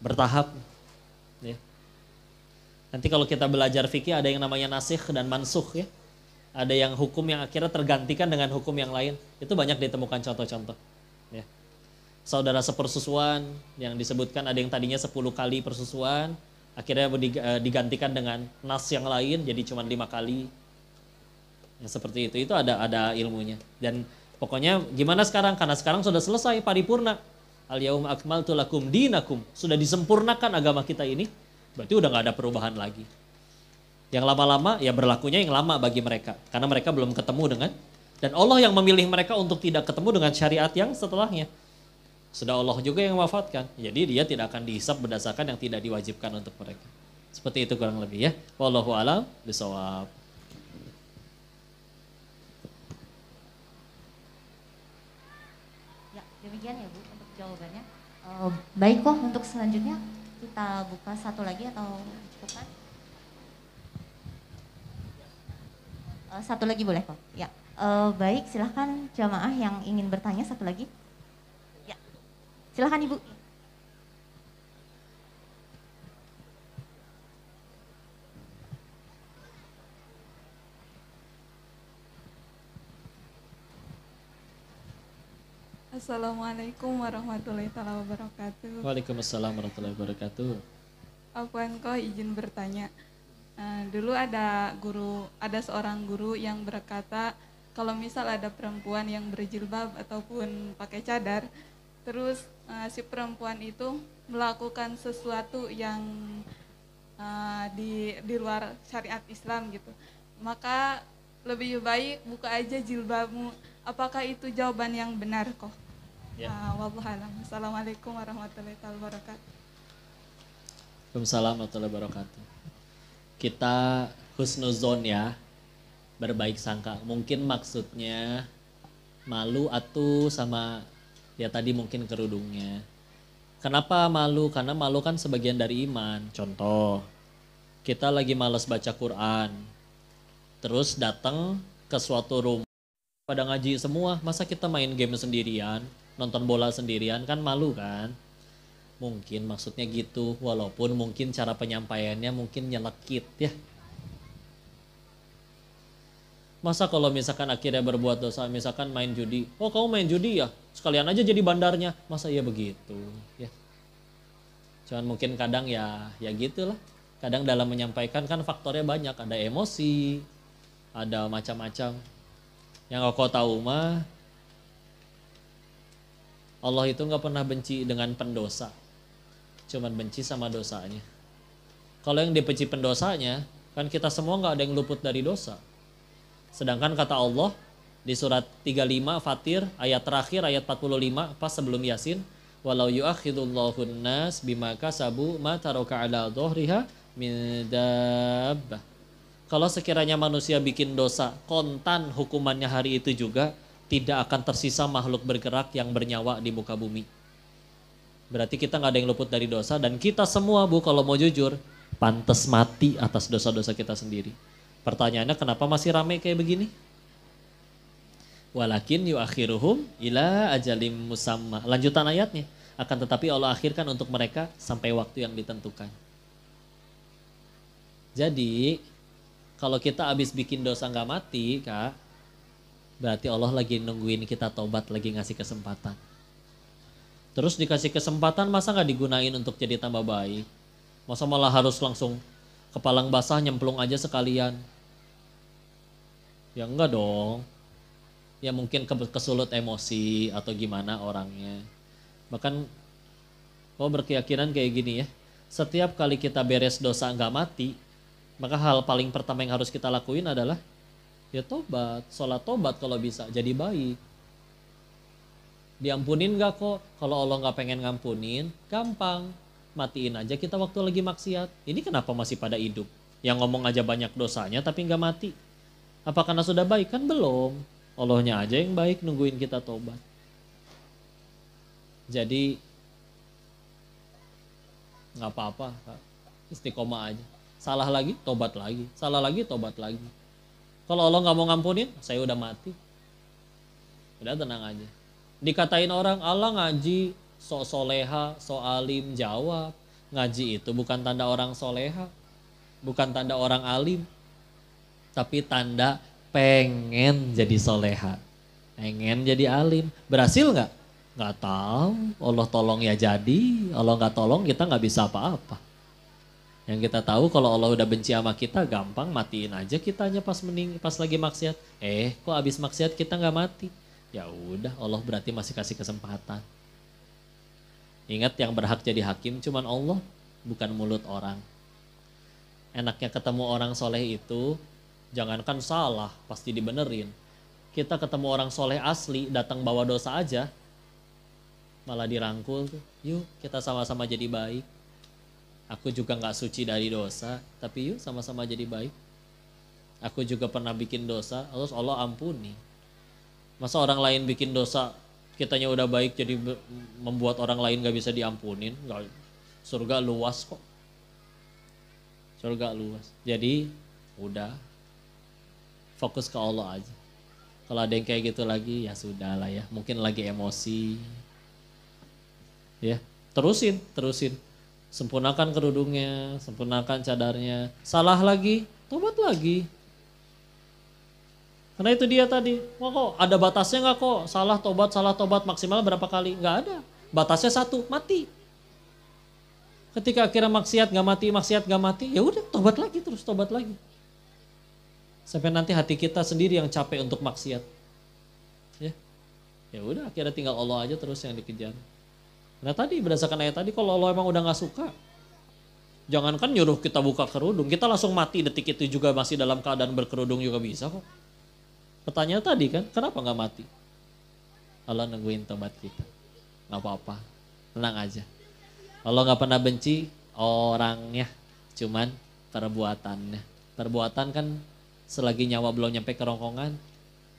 Speaker 1: bertahap. Ya. Nanti kalau kita belajar fikih ada yang namanya nasikh dan mansukh ya. Ada yang hukum yang akhirnya tergantikan dengan hukum yang lain. Itu banyak ditemukan contoh-contoh. Ya. Saudara sepersusuan yang disebutkan ada yang tadinya 10 kali persusuan, akhirnya digantikan dengan nas yang lain jadi cuma 5 kali. Ya, seperti itu ada ilmunya. Dan Pokoknya gimana sekarang? Karena sekarang sudah selesai paripurna. Al-yauma akmaltu lakum dinakum. Sudah disempurnakan agama kita ini. Berarti udah gak ada perubahan lagi. Yang lama-lama ya berlakunya yang lama bagi mereka. Karena mereka belum ketemu dengan. Dan Allah yang memilih mereka untuk tidak ketemu dengan syariat yang setelahnya. Sudah Allah juga yang wafatkan. Jadi dia tidak akan dihisab berdasarkan yang tidak diwajibkan untuk mereka. Seperti itu kurang lebih ya. Wallahu a'lam bishawab.
Speaker 4: Ya, demikian ya Bu untuk jawabannya. Baik kok, untuk selanjutnya kita buka satu lagi atau cukupkan? Satu lagi boleh kok. Ya, baik, silahkan jamaah yang ingin bertanya satu lagi. Ya, silahkan Ibu.
Speaker 7: Assalamualaikum warahmatullahi wabarakatuh.
Speaker 1: Waalaikumsalam warahmatullahi wabarakatuh.
Speaker 7: Afwan kok izin bertanya. Dulu ada seorang guru yang berkata kalau misal ada perempuan yang berjilbab ataupun pakai cadar, terus si perempuan itu melakukan sesuatu yang di luar syariat Islam gitu, maka lebih baik buka aja jilbabmu. Apakah itu jawaban yang benar kok?
Speaker 1: Ya.
Speaker 7: Wallahualam. Assalamualaikum warahmatullahi wabarakatuh.
Speaker 1: Waalaikumsalam warahmatullahi wabarakatuh. Kita husnuzon ya, berbaik sangka. Mungkin maksudnya malu atau sama ya tadi mungkin kerudungnya. Kenapa malu? Karena malu kan sebagian dari iman. Contoh, kita lagi malas baca Quran, terus datang ke suatu rumah pada ngaji semua, masa kita main game sendirian, nonton bola sendirian, kan malu kan? Mungkin maksudnya gitu, walaupun mungkin cara penyampaiannya mungkin nyelekit ya. Masa kalau misalkan akhirnya berbuat dosa, misalkan main judi, oh kamu main judi ya, sekalian aja jadi bandarnya, masa iya begitu ya. Cuman mungkin kadang ya gitulah, kadang dalam menyampaikan kan faktornya banyak, ada emosi, ada macam-macam. Yang kau tahu mah, Allah itu nggak pernah benci dengan pendosa, cuman benci sama dosanya. Kalau yang dibenci pendosanya, kan kita semua nggak ada yang luput dari dosa. Sedangkan kata Allah di surat 35 Fatir ayat terakhir ayat 45 pas sebelum Yasin, walau yu'akhidullahu nas bima kasabu ma taraka ala dhahriha min dabbah. Kalau sekiranya manusia bikin dosa, kontan hukumannya hari itu juga tidak akan tersisa makhluk bergerak yang bernyawa di muka bumi. Berarti kita nggak ada yang luput dari dosa, dan kita semua Bu kalau mau jujur pantas mati atas dosa-dosa kita sendiri. Pertanyaannya kenapa masih ramai kayak begini? Walakin yuakhiruhum ila ajalim musamma. Lanjutan ayatnya, akan tetapi Allah akhirkan untuk mereka sampai waktu yang ditentukan. Jadi kalau kita habis bikin dosa nggak mati, Kak, berarti Allah lagi nungguin kita tobat, lagi ngasih kesempatan. Terus dikasih kesempatan, masa nggak digunain untuk jadi tambah baik? Masa malah harus langsung kepalang basah nyemplung aja sekalian? Ya enggak dong. Ya mungkin kesulut emosi atau gimana orangnya. Bahkan mau berkeyakinan kayak gini ya, setiap kali kita beres dosa nggak mati, maka hal paling pertama yang harus kita lakuin adalah ya tobat, sholat tobat kalau bisa, jadi baik. Diampunin gak kok? Kalau Allah gak pengen ngampunin, gampang. Matiin aja kita waktu lagi maksiat. Ini kenapa masih pada hidup? Yang ngomong aja banyak dosanya tapi gak mati. Apa karena sudah baik? Kan belum. Allahnya aja yang baik nungguin kita tobat. Jadi gak apa-apa, istiqomah aja. Salah lagi, tobat lagi. Salah lagi, tobat lagi. Kalau Allah nggak mau ngampunin, saya udah mati. Udah tenang aja. Dikatain orang, Allah ngaji, sok soleha, sok alim, jawab. Ngaji itu bukan tanda orang soleha. Bukan tanda orang alim. Tapi tanda pengen jadi soleha. Pengen jadi alim. Berhasil nggak? Nggak tahu. Allah tolong ya jadi. Allah nggak tolong kita nggak bisa apa-apa. Yang kita tahu kalau Allah udah benci sama kita, gampang matiin aja kitanya pas lagi maksiat. Kok abis maksiat kita nggak mati? Ya udah, Allah berarti masih kasih kesempatan. Ingat yang berhak jadi hakim cuman Allah, bukan mulut orang. Enaknya ketemu orang soleh itu, jangankan salah, pasti dibenerin. Kita ketemu orang soleh asli, datang bawa dosa aja, malah dirangkul tuh. Yuk kita sama-sama jadi baik. Aku juga gak suci dari dosa, tapi yuk sama-sama jadi baik. Aku juga pernah bikin dosa, terus Allah ampuni. Masa orang lain bikin dosa, kitanya udah baik jadi membuat orang lain gak bisa diampunin? Gak. Surga luas kok. Surga luas. Jadi udah fokus ke Allah aja. Kalau ada yang kayak gitu lagi ya sudah lah ya. Mungkin lagi emosi. Ya, terusin. Sempurnakan kerudungnya, sempurnakan cadarnya. Salah lagi, tobat lagi. Karena itu dia tadi, kok ada batasnya nggak kok? Salah tobat maksimal berapa kali? Nggak ada. Batasnya 1, mati. Ketika akhirnya maksiat nggak mati, ya udah tobat lagi terus tobat lagi. Sampai nanti hati kita sendiri yang capek untuk maksiat. Ya udah akhirnya tinggal Allah aja terus yang dikejar. Nah tadi berdasarkan ayat tadi kalau Allah emang udah nggak suka, jangankan nyuruh kita buka kerudung, kita langsung mati detik itu juga masih dalam keadaan berkerudung juga bisa kok. Pertanyaan tadi kan, kenapa nggak mati? Allah nungguin tobat kita, nggak apa-apa, tenang aja. Allah nggak pernah benci orangnya, cuman perbuatannya. Perbuatan kan selagi nyawa belum nyampe kerongkongan,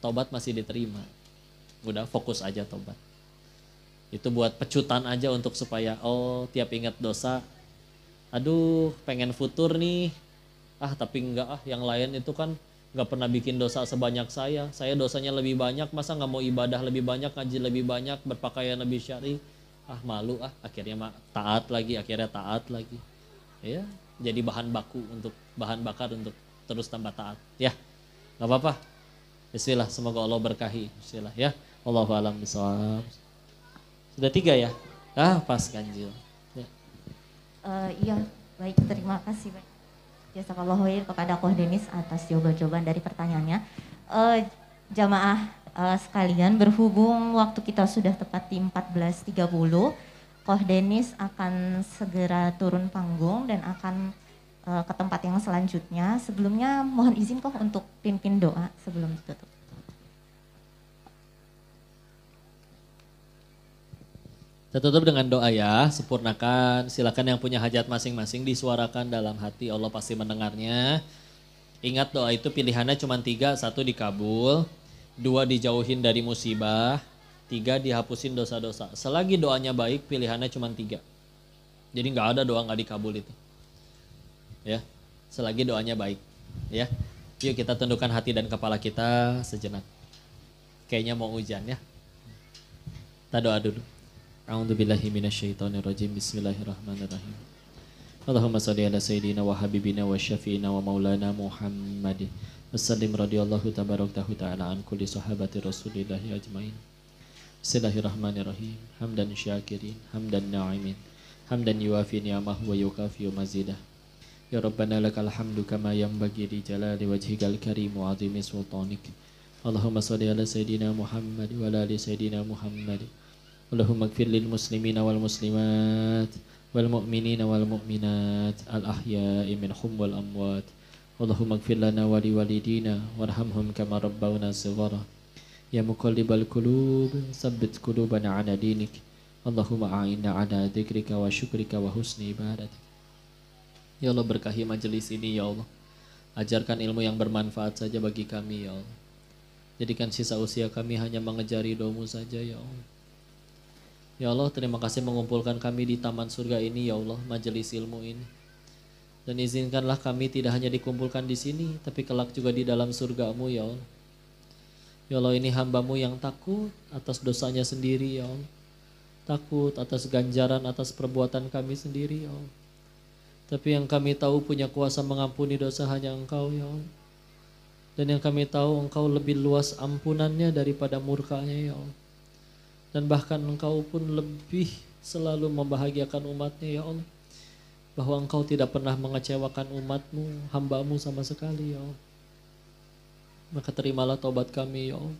Speaker 1: tobat masih diterima. Udah fokus aja tobat. Itu buat pecutan aja untuk supaya tiap ingat dosa, aduh pengen futur nih, tapi enggak yang lain itu kan nggak pernah bikin dosa sebanyak saya dosanya lebih banyak, masa nggak mau ibadah lebih banyak, ngaji lebih banyak, berpakaian lebih syar'i, malu akhirnya taat lagi, ya jadi bahan bakar untuk terus tambah taat, ya nggak apa-apa. Bismillah, semoga Allah berkahi. Bismillah ya. Allahu a'lam bishawab. Sudah 3 ya? Pas ganjil. Ya.
Speaker 4: Iya, baik, terima kasih banyak. Jazakallahu khair kepada Koh Denis atas jawaban-jawaban dari pertanyaannya. Jamaah sekalian, berhubung waktu kita sudah tepat di 14.30, Koh Denis akan segera turun panggung dan akan ke tempat yang selanjutnya. Sebelumnya mohon izin Koh untuk pimpin doa sebelum ditutup.
Speaker 1: Kita tutup dengan doa ya, sempurnakan. Silakan yang punya hajat masing-masing disuarakan dalam hati, Allah pasti mendengarnya. Ingat doa itu pilihannya cuma 3, 1 dikabul, 2 dijauhin dari musibah, 3 dihapusin dosa-dosa. Selagi doanya baik, pilihannya cuma 3. Jadi nggak ada doa nggak dikabul itu. Ya, selagi doanya baik. Ya, yuk kita tundukkan hati dan kepala kita sejenak. Kayaknya mau hujan ya. Kita doa dulu. A'udzubillahi minasyaitonirrajim. Bismillahirrahmanirrahim. Allahumma shalli ala sayyidina wa habibina wa syafiina wa maulana Muhammadin. Wassallim radhiyallahu tabaraktahu ta'ala an kulli sahabati Rasulillahi ajmain. Bismillahirrahmanirrahim. Hamdan syakirin, hamdan na'imin, hamdan yuafi ni'amahu wa yukafi mazidah. Ya Rabbana lakal hamdu kama yanbaghi li jalali wajhikal karim wa 'azimi sultanik. Allahumma shalli ala sayyidina Muhammad wa ala ali sayyidina Muhammad. Allahumma ighfir lil muslimina wal muslimat wal mu'minina wal mu'minat al ahya'i minhum wal amwat. Allahumma ighfir lana wa li walidina warhamhum kama rabbawna shighara. Ya muqallibal qulub tsabbit qulubana ala dinik. Allahumma a'inna ala dzikrika wa syukrika wa husni ibadatik. Ya Allah, berkahi majelis ini ya Allah. Ajarkan ilmu yang bermanfaat saja bagi kami ya Allah. Jadikan sisa usia kami hanya mengejar ridho-Mu saja ya Allah. Ya Allah, terima kasih mengumpulkan kami di taman surga ini ya Allah, majelis ilmu ini. Dan izinkanlah kami tidak hanya dikumpulkan di sini, tapi kelak juga di dalam surga-Mu ya Allah. Ya Allah, ini hamba-Mu yang takut atas dosanya sendiri ya Allah. Takut atas ganjaran atas perbuatan kami sendiri ya Allah. Tapi yang kami tahu punya kuasa mengampuni dosa hanya Engkau ya Allah. Dan yang kami tahu Engkau lebih luas ampunannya daripada murkanya ya Allah. Dan bahkan Engkau pun lebih selalu membahagiakan umatnya ya Allah. Bahwa Engkau tidak pernah mengecewakan umat-Mu, hamba-Mu sama sekali ya Allah. Maka terimalah taubat kami ya Allah.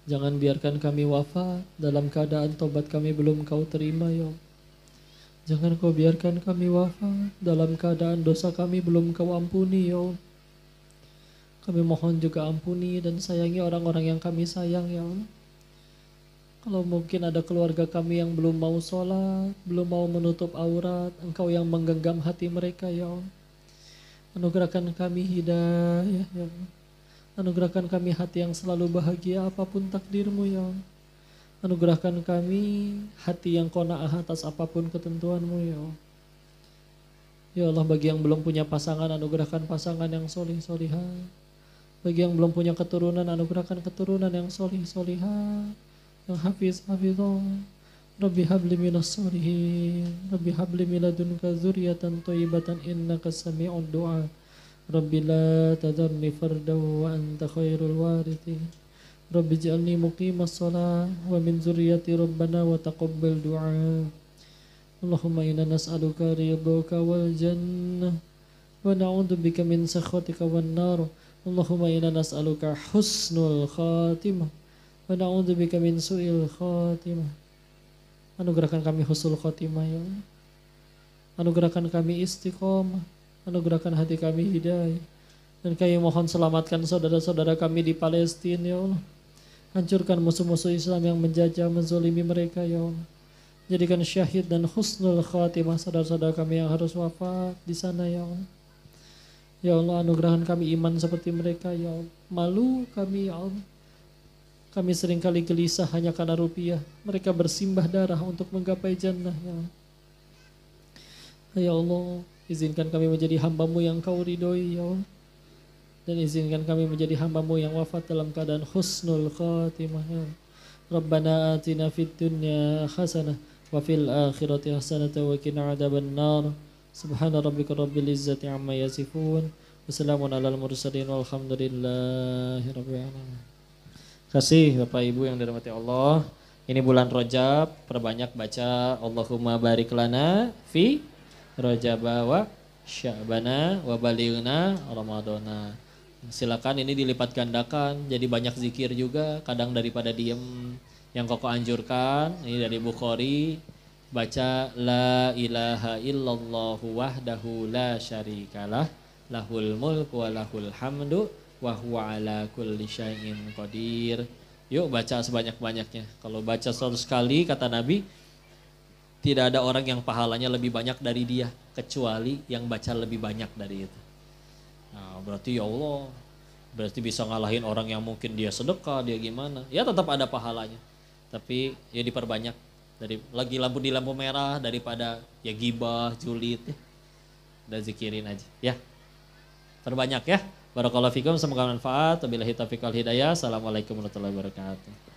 Speaker 1: Jangan biarkan kami wafat dalam keadaan tobat kami belum Kau terima ya Allah. Jangan Kau biarkan kami wafat dalam keadaan dosa kami belum Kau ampuni ya Allah. Kami mohon juga ampuni dan sayangi orang-orang yang kami sayang ya Allah. Kalau mungkin ada keluarga kami yang belum mau sholat, belum mau menutup aurat, Engkau yang menggenggam hati mereka ya Allah. Anugerahkan kami hidayah ya Allah. Anugerahkan kami hati yang selalu bahagia apapun takdir-Mu ya Allah. Anugerahkan kami hati yang qanaah atas apapun ketentuan-Mu ya Allah. Ya Allah, bagi yang belum punya pasangan, anugerahkan pasangan yang solih-solihah. Bagi yang belum punya keturunan, anugerahkan keturunan yang solih-solihah, yang hafiz-hafizah. Rabbi habli minas solihin, Rabbi habli miladunka zuriyatan thayyibatan innaka sami'ud du'a. Rabbi la tadharni fardan wa anta khairul warithin. Rabbi ij'alni muqimas shalah wa min zurriyyati rabbana wa taqabbal du'a. Allahumma inna nas'aluka ridhaka wal jannah wa na'udzubika min sakhatika wan nar. Allahumma inna nas'aluka husnul khatimah wa na'udzubika min su'il khatimah. Anugerahkan kami husnul khatimah ya Allah. Anugerahkan kami istiqomah. Anugerahkan hati kami hidayah. Dan kami mohon selamatkan saudara-saudara kami di Palestina ya Allah. Hancurkan musuh-musuh Islam yang menjajah, menzolimi mereka ya Allah. Jadikan syahid dan husnul khatimah saudara-saudara kami yang harus wafat di sana ya Allah. Ya Allah, anugerahkan kami iman seperti mereka ya Allah. Malu kami ya Allah. Kami seringkali gelisah hanya karena rupiah. Mereka bersimbah darah untuk menggapai jannah ya Allah. Ya Allah, izinkan kami menjadi hamba-Mu yang Kau ridhoi ya Allah. Dan izinkan kami menjadi hamba-Mu yang wafat dalam keadaan husnul khatimah ya Allah. Rabbana atina fid dunya hasanah wa fil akhirati hasanah wa qina adzabannar. Subhana rabbika rabbil izzati amma yasifun. Wassalamun alal mursalin walhamdulillahi rabbil alamin. Kasih Bapak Ibu yang dirahmati Allah. Ini bulan Rajab, perbanyak baca Allahumma barik lana fi Rajaba wa Sya'bana wa balighna Ramadana. Silakan ini dilipat gandakan, jadi banyak zikir juga, kadang daripada diem. Yang Koko anjurkan, ini dari Bukhari, baca la ilaha illallahu wahdahu la syarikalah, lahul mulku wa lahul hamdu wa huwa ala kulli syai'in qadir. Yuk baca sebanyak-banyaknya. Kalau baca 100 kali kata Nabi, tidak ada orang yang pahalanya lebih banyak dari dia kecuali yang baca lebih banyak dari itu. Nah, berarti ya Allah, berarti bisa ngalahin orang yang mungkin dia sedekah, dia gimana. Ya tetap ada pahalanya. Tapi ya diperbanyak. Dari lagi lampu di lampu merah daripada ya gibah, julid. Udah zikirin aja ya. Perbanyak ya. Barakallahu fikum, semoga bermanfaat. Wabillahi taufiq wal hidayah. Assalamualaikum warahmatullahi wabarakatuh.